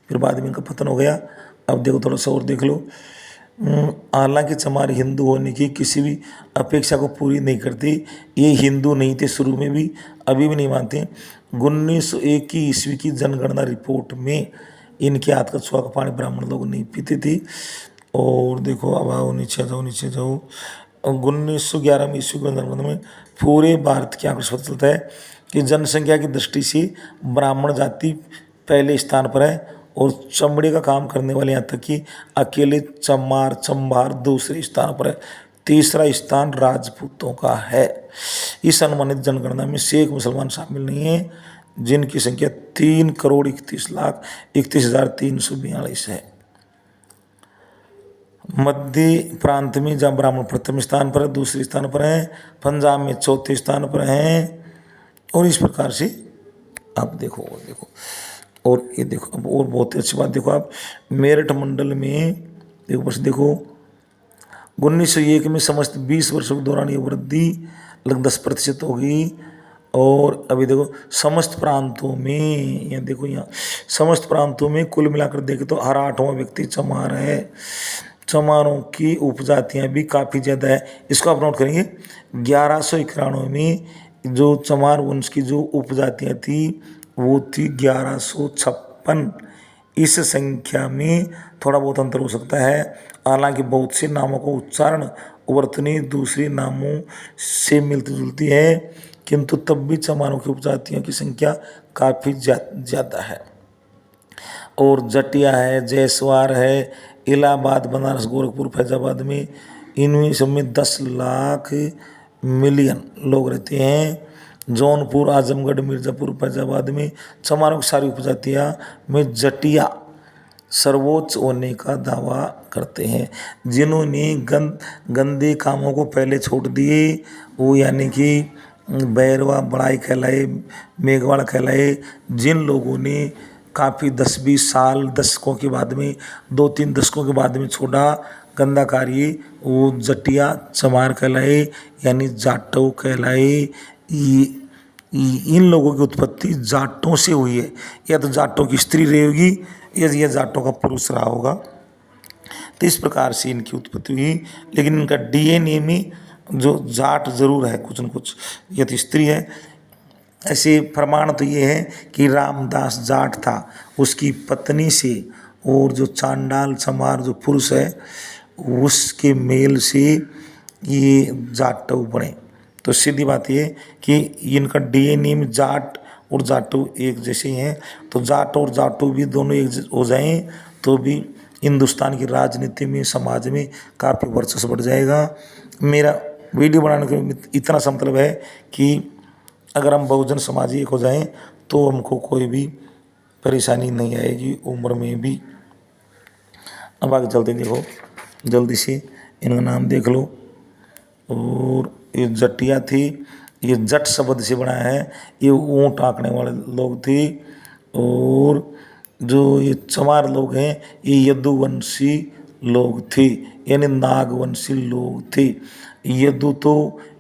फिर बाद में इनका पतन हो गया। अब देखो थोड़ा सा और देख लो। हालांकि चमार हिंदू होने की किसी भी अपेक्षा को पूरी नहीं करती। ये हिंदू नहीं थे शुरू में भी, अभी भी नहीं मानते। 1901 की ईस्वी की जनगणना रिपोर्ट में इनके हाथ का छुआ का पानी ब्राह्मण लोग नहीं पीते थे। और देखो अब आओ नीचे जाओ 1911 में ईस्वी की जनगणना में पूरे भारत के आंकड़े से पता चलता है कि जनसंख्या की दृष्टि से ब्राह्मण जाति पहले स्थान पर है और चमड़े का काम करने वाले यहाँ तक कि अकेले चमार चंबार दूसरे स्थान पर है। तीसरा स्थान राजपूतों का है। इस अनुमानित जनगणना में शेख मुसलमान शामिल नहीं है, जिनकी संख्या 3,31,31,342 है। मध्य प्रांत में जहाँ ब्राह्मण प्रथम स्थान पर है, दूसरे स्थान पर है, पंजाब में चौथे स्थान पर हैं, और इस प्रकार से आप देखो और ये देखो। अब और बहुत अच्छी बात देखो, आप मेरठ मंडल में देखो, बस देखो 1901 में समस्त 20 वर्षों के दौरान ये वृद्धि लगभग 10% होगी। और अभी देखो समस्त प्रांतों में, यहाँ देखो, यहाँ समस्त प्रांतों में कुल मिलाकर देखें तो हर 8वां व्यक्ति चमार है। चमारों की उपजातियाँ भी काफ़ी ज़्यादा है। इसको आप नोट करेंगे, 1191 में जो चमार वंश की जो उपजातियाँ थी वो थी 1156। इस संख्या में थोड़ा बहुत अंतर हो सकता है, हालांकि बहुत से नामों का उच्चारण वर्तनी दूसरे नामों से मिलती जुलती है, किंतु तब भी चमारों की उपजातियों की संख्या काफ़ी ज़्यादा है। और जटिया है, जयसवार है, इलाहाबाद, बनारस, गोरखपुर, फैजाबाद में, इनमें सब में 10 लाख मिलियन लोग रहते हैं। जौनपुर, आजमगढ़, मिर्ज़ापुर, फैजाबाद में चमारों की सारी उपजातियाँ में जटिया सर्वोच्च होने का दावा करते हैं। जिन्होंने गंदे कामों को पहले छोड़ दिए, वो यानी कि बैरवा, बड़ाई कहलाए, मेघवाड़ कहलाए, जिन लोगों ने काफ़ी 10-20 साल, दशकों के बाद में, 2-3 दशकों के बाद में छोड़ा गंदा कार्य, वो जटिया चमार कहलाए, यानी जाटव कहलाए। इन लोगों की उत्पत्ति जाटों से हुई है, या तो जाटों की स्त्री रही होगी या जाटों का पुरुष रहा होगा। तो इस प्रकार से इनकी उत्पत्ति हुई, लेकिन इनका DNA में जो जाट जरूर है कुछ न कुछ, या तो स्त्री है। ऐसे प्रमाण तो ये है कि रामदास जाट था, उसकी पत्नी से, और जो चांडाल चमार जो पुरुष है उसके मेल से ये जाटव बने। तो सीधी बात ये कि इनका DNA में जाट और जाटव एक जैसे ही हैं, तो जाट और जाटव भी दोनों एक हो जाएं तो भी हिंदुस्तान की राजनीति में, समाज में काफ़ी वर्चस्व बढ़ जाएगा। मेरा वीडियो बनाने का इतना सा मतलब है कि अगर हम बहुजन समाज एक हो जाएं तो हमको कोई भी परेशानी नहीं आएगी उम्र में भी। अब आगे चलते देखो, जल्दी से इनका नाम देख लो। और ये जटिया थी, ये जट शब्द से बना है, ये ऊँट आंकने वाले लोग थे। और जो ये चमार लोग हैं ये यदुवंशी लोग थे, यानी नागवंशी लोग थे।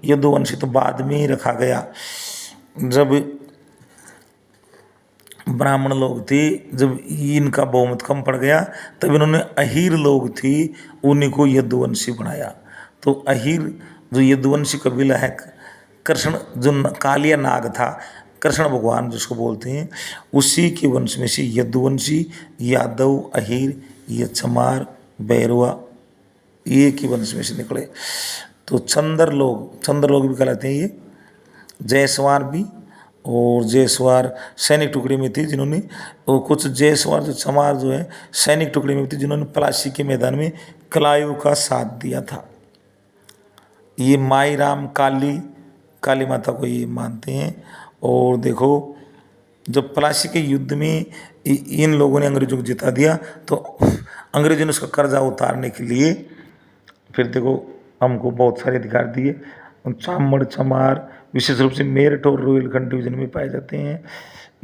यदुवंशी तो बाद में ही रखा गया, जब ब्राह्मण लोग थे, जब इनका बहुमत कम पड़ गया तब इन्होंने अहीर लोग थी उन्हीं को यदुवंशी बनाया। तो अहीर जो यदुवंशी कबीला है, कृष्ण जो कालिया नाग था, कृष्ण भगवान जिसको बोलते हैं, उसी के वंश में से यदुवंशी, यादव, अहीर, ये चमार, बैरवा, ये के वंश में से निकले। तो चंद्र लोग भी कहलाते हैं ये। जयसवार भी, और जयसवार सैनिक टुकड़ी में थी जिन्होंने, और कुछ जयसवार जो चमार जो है सैनिक टुकड़ी में थी जिन्होंने प्लासी के मैदान में कलायु का साथ दिया था। ये माई राम काली माता को ये मानते हैं। और देखो जब प्लासी के युद्ध में इन लोगों ने अंग्रेजों को जिता दिया तो अंग्रेजों ने उसका कर्जा उतारने के लिए फिर देखो हमको बहुत सारे अधिकार दिए। चामड़ चमार विशेष रूप से मेरठ और रोहिलखंड डिवीजन में पाए जाते हैं।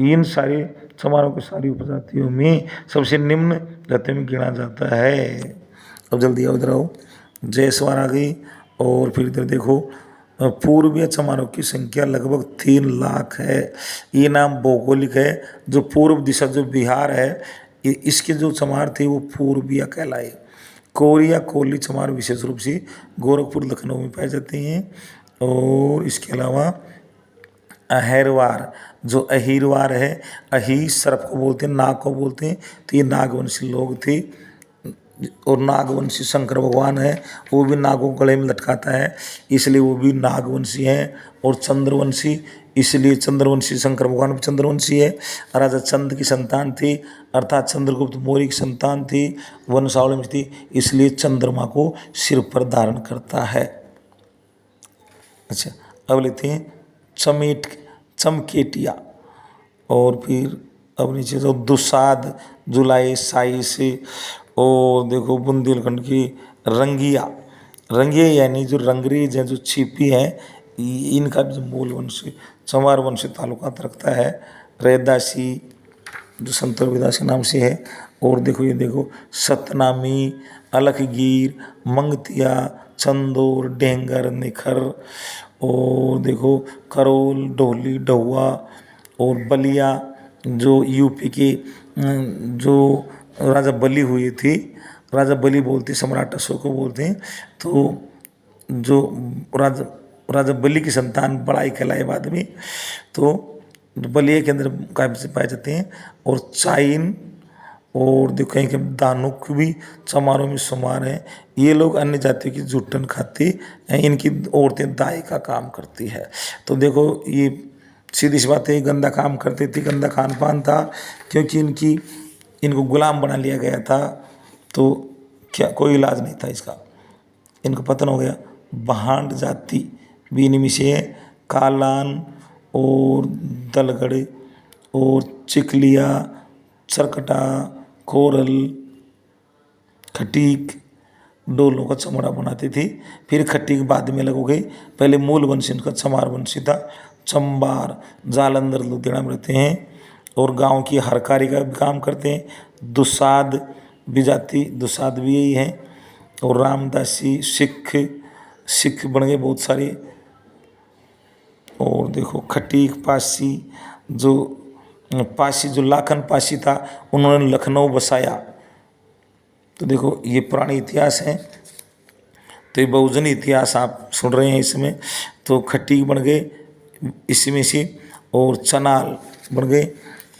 इन सारे चमारों की सारी उपजातियों में सबसे निम्न जाति में गिना जाता है। अब जल्दी आओ, इधर आओ, जयसवार आ गई। और फिर इधर देखो पूर्वीय चमारों की संख्या लगभग 3 लाख है। ये नाम भौगोलिक है, जो पूर्व दिशा जो बिहार है इसके जो चमार थे वो पूर्वीय कहलाए। कोरिया कोली चमार विशेष रूप से गोरखपुर लखनऊ में पाए जाते हैं। और इसके अलावा अहिरवार जो अहीरवार है, अही सर्प को बोलते हैं, नाग को बोलते हैं, तो ये नागवंशी लोग थे। और नागवंशी शंकर भगवान है, वो भी नागों को गले में लटकाता है, इसलिए वो भी नागवंशी हैं। और चंद्रवंशी, इसलिए चंद्रवंशी शंकर भगवान भी चंद्रवंशी है। राजा चंद्र की संतान थी, अर्थात चंद्रगुप्त मौर्य की संतान थी, वंशावली में थी, इसलिए चंद्रमा को सिर पर धारण करता है। अच्छा, अब लेते हैं चमकेटिया। और फिर अब नीचे तो दुसाद, जुलाई 22 और देखो बुंदेलखंड की रंगिया। रंगिया यानी जो रंगरेज है, जो छिपी है, इनका भी जो मूल वंश चमार वंश से ताल्लुकात रखता है। रैदासी जो संत रविदास के नाम से है। और देखो ये देखो सतनामी, अलखगीर, मंगतिया, चंदौर, डेंगर, निखर, और देखो करोल, ढोली, ढहुआ और बलिया जो यूपी के जो राजा बलि हुई थी, राजा बलि बोलते सम्राट अशोक को बोलते हैं। तो जो राजा बलि की संतान बड़ाई कहलाए बाद में, तो बलिया के अंदर काफी पाए जाते हैं। और चाइन और देखो कहीं के दानुक भी चमारों में शुमार हैं। ये लोग अन्य जातियों की जुटन खाती हैं, इनकी औरतें दाई का काम करती है। तो देखो ये सीधी सी बात है, गंदा काम करती थी, गंदा खान पान था, क्योंकि इनको गुलाम बना लिया गया था। तो क्या कोई इलाज नहीं था इसका, इनका पतन हो गया। भांड जाति भी इनमें से है, कालान और दलगढ़ और चिकलिया, चरकटा, कोरल, खटीक डोलों का चमड़ा बनाती थी। फिर खटीक बाद में अलग हो गई, पहले मूल वंश इनका चमार वंशी था। चंबार जालंधर लुधियाना में रहते हैं और गांव की हरकारी का भी काम करते हैं। दुसाद भी जाति, दुसाद भी यही है। और रामदासी, सिख बन गए बहुत सारे। और देखो खटीक, पासी जो लाखन पासी था, उन्होंने लखनऊ बसाया। तो देखो ये पुरानी इतिहास है, तो ये बहुजनी इतिहास आप सुन रहे हैं इसमें। तो खटीक बन गए इसमें से, और चनाल बन गए।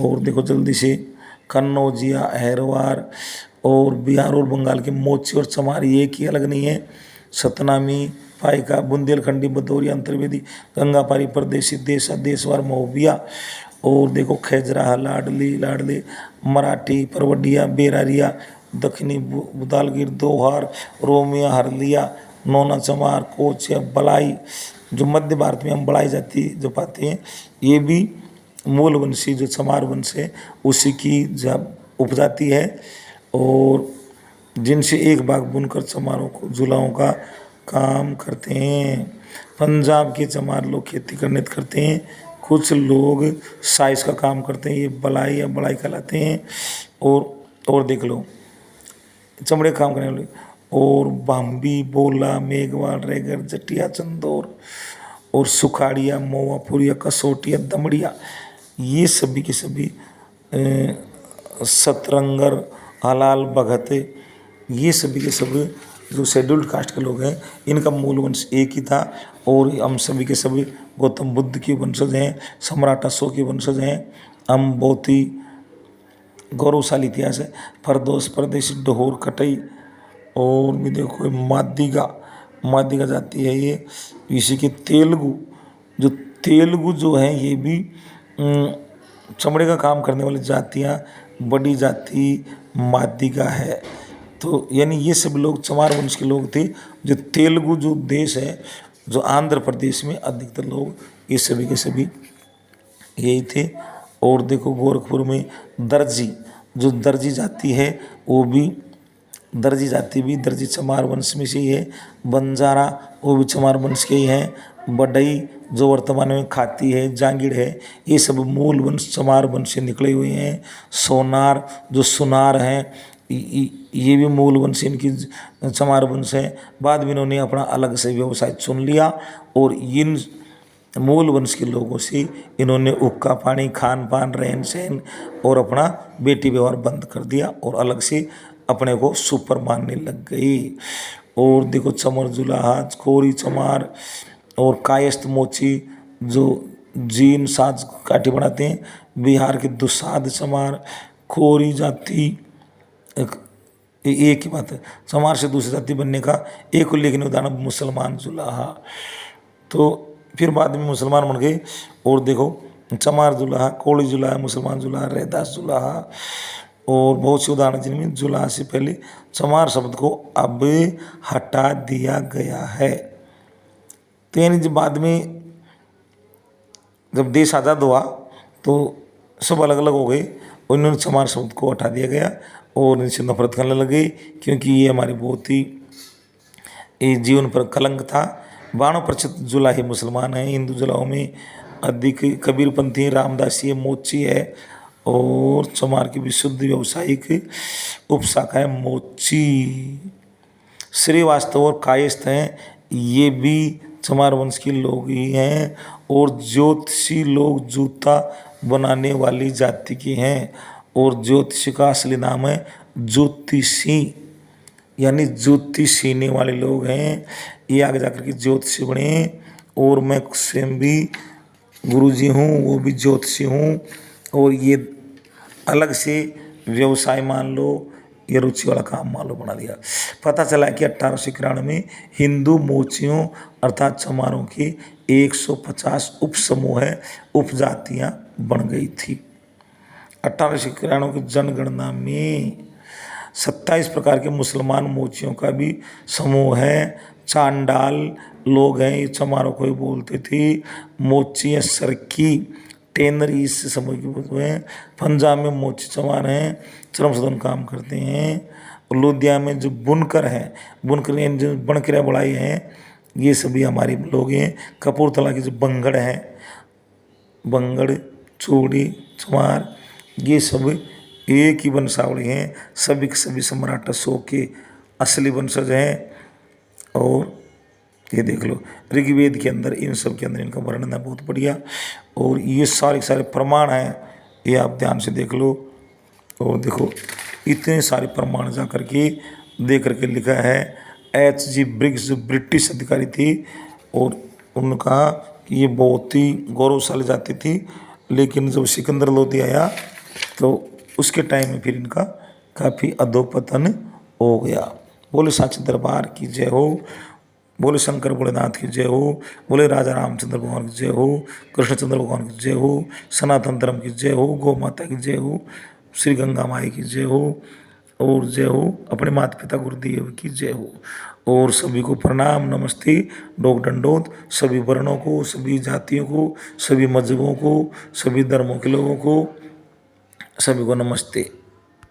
और देखो जल्दी से कन्नौजिया, अहरवार और बिहार और बंगाल के मोची और चमार, ये एक ही अलग नहीं है। सतनामी, पाइका, बुंदेलखंडी, भदौरिया, अंतर्वेदी, गंगापारी, परदेसी, देसा, देशवार, महोबिया। और देखो खैजरा, लाडली, मराठी, परवडिया, बेरारिया, दक्षिणी बुदालगिर, दोहार, रोमिया, हरलिया, नौना चमार, कोचिया, बलाई, जो मध्य भारत में हम बलाई जाति जो पाते हैं, ये भी मूल वंशी जो चमार वंश है उसी की उपजाति है। और जिनसे एक बाग बुनकर चमारों को जुलाओं का काम करते हैं। पंजाब के चमार लोग खेती करने करते हैं, कुछ लोग साइज का काम करते हैं, ये बलाई या बड़ाई कहलाते हैं। और देख लो चमड़े का काम करने वाले, और बाम्बी, बोला, मेघवाल, रेगर, जटिया, चंदौर और सुखाड़िया, मोवापुरिया, कसोटिया, दमड़िया, ये सभी के सभी सतरंगर, हलाल, भगत, ये सभी के सभी जो शेड्यूल्ड कास्ट के लोग हैं, इनका मूल वंश एक ही था। और हम सभी के सभी गौतम बुद्ध के वंशज हैं, सम्राट अशोक के वंशज हैं। हम बहुत ही गौरवशाली इतिहास है। फरदोस, परदेशी, डोहोर, कटई और भी देखो मादिगा जाति है ये। इसी के तेलुगु जो है, ये भी चमड़े का काम करने वाली जातियाँ, बड़ी जाति मादिगा है। तो यानी ये सब लोग चमार वंश के लोग थे। जो तेलुगु जो देश है, जो आंध्र प्रदेश में अधिकतर लोग, ये सभी के सभी यही थे। और देखो गोरखपुर में दर्जी जाति है, वो भी दर्जी जाति भी दर्जी चमार वंश में से ही है। बंजारा वो भी चमार वंश के ही हैं। बढ़ई जो वर्तमान में खाती है, जांगीड़ है, ये सब मूल वंश चमार वंश से निकले हुए हैं। सोनार जो सुनार हैं, ये भी मूल वंश इनकी चमार वंश है। बाद में इन्होंने अपना अलग से व्यवसाय चुन लिया और इन मूल वंश के लोगों से इन्होंने हुक्का पानी, खान पान, रहन सहन और अपना बेटी व्यवहार बंद कर दिया और अलग से अपने को सुपर मानने लग गई। और देखो चमर जुलाहा, खोरी चमार और कायस्थ मोची जो जीन साज काठी बनाते हैं। बिहार के दुसाद चमार, खोरी जाति ये एक ही बात है। चमार से दूसरी जाति बनने का एक उल्लेखनीय उदाहरण मुसलमान जुलाहा। तो फिर बाद में मुसलमान बन गए। और देखो चमार जुलाहा, कोली जुलाहा, मुसलमान जुलाहा, रैदास जुलाहा और बहुत से उदाहरण जिनमें जुलाहा से पहले चमार शब्द को अब हटा दिया गया है। तो यानी जब बाद में जब देश आज़ाद हुआ तो सब अलग अलग हो गए, उन्होंने चमार शब्द को हटा दिया गया और इनसे नफरत करने लगे क्योंकि ये हमारी बहुत ही जीवन पर कलंक था। 92% जुलाही मुसलमान हैं। हिंदू जुलाहों में अधिक कबीरपंथी, रामदासी, मोची है और चमार की विशुद्ध व्यावसायिक उपशाखा है मोची। श्रीवास्तव और कायस्थ हैं, ये भी चमार वंश के लोग ही हैं। और ज्योतिषी लोग जूता बनाने वाली जाति के हैं और ज्योतिषी का असली नाम है ज्योतिषी, यानी ज्योति सीने वाले लोग हैं। ये आगे जाकर के ज्योतिषी बने और मैं स्वयं भी गुरुजी हूँ, वो भी ज्योतिषी हूँ और ये अलग से व्यवसाय मान लो, ये रुचि वाला काम मान लो बना दिया। पता चला कि 1891 में हिंदू मोचियों अर्थात चमारों की 150 उप समूह उपजातियाँ बन गई थी। 1891 की जनगणना में 27 प्रकार के मुसलमान मोचियों का भी समूह है। चांडाल लोग हैं, ये चमारों को ही बोलते थे। मोची या सरकी टेनरी इस समूह की बोलते हैं। पंजाब में मोची चमार हैं, श्रम सदन काम करते हैं। लुधियाना में जो बुनकर हैं, बुनकर जो बनकरिया बुड़ाई हैं, ये सभी हमारे लोग हैं। कपूरथला की जो बंगड़ हैं, बंगड़, चूड़ी, चमार, ये सब एक ही वंशावली हैं। सभी के सभी सम्राट अशोक के असली वंशज हैं। और ये देख लो ऋग्वेद के अंदर इन सब के अंदर इनका वर्णन है बहुत बढ़िया। और ये सारे सारे प्रमाण हैं, ये आप ध्यान से देख लो। और देखो इतने सारे प्रमाण जा करके दे करके लिखा है। H.G. ब्रिग्स जो ब्रिटिश अधिकारी थी और उन्होंने कहा कि ये बहुत ही गौरवशाली जाति थी, लेकिन जब सिकंदर लोधी आया तो उसके टाइम में फिर इनका काफ़ी अधोपतन हो गया। बोले साचे दरबार की जय हो, बोले शंकर भोलेनाथ की जय हो, बोले राजा रामचंद्र भगवान की जय हो, कृष्णचंद्र भगवान की जय हो, सनातन धर्म की जय हो, गौ माता की जय हो, श्री गंगा माई की जय हो और जय हो अपने माता पिता गुरुदेव की जय हो। और सभी को प्रणाम, नमस्ते, डोक डंडोत, सभी वर्णों को, सभी जातियों को, सभी मजहबों को, सभी धर्मों के लोगों को, सभी को नमस्ते।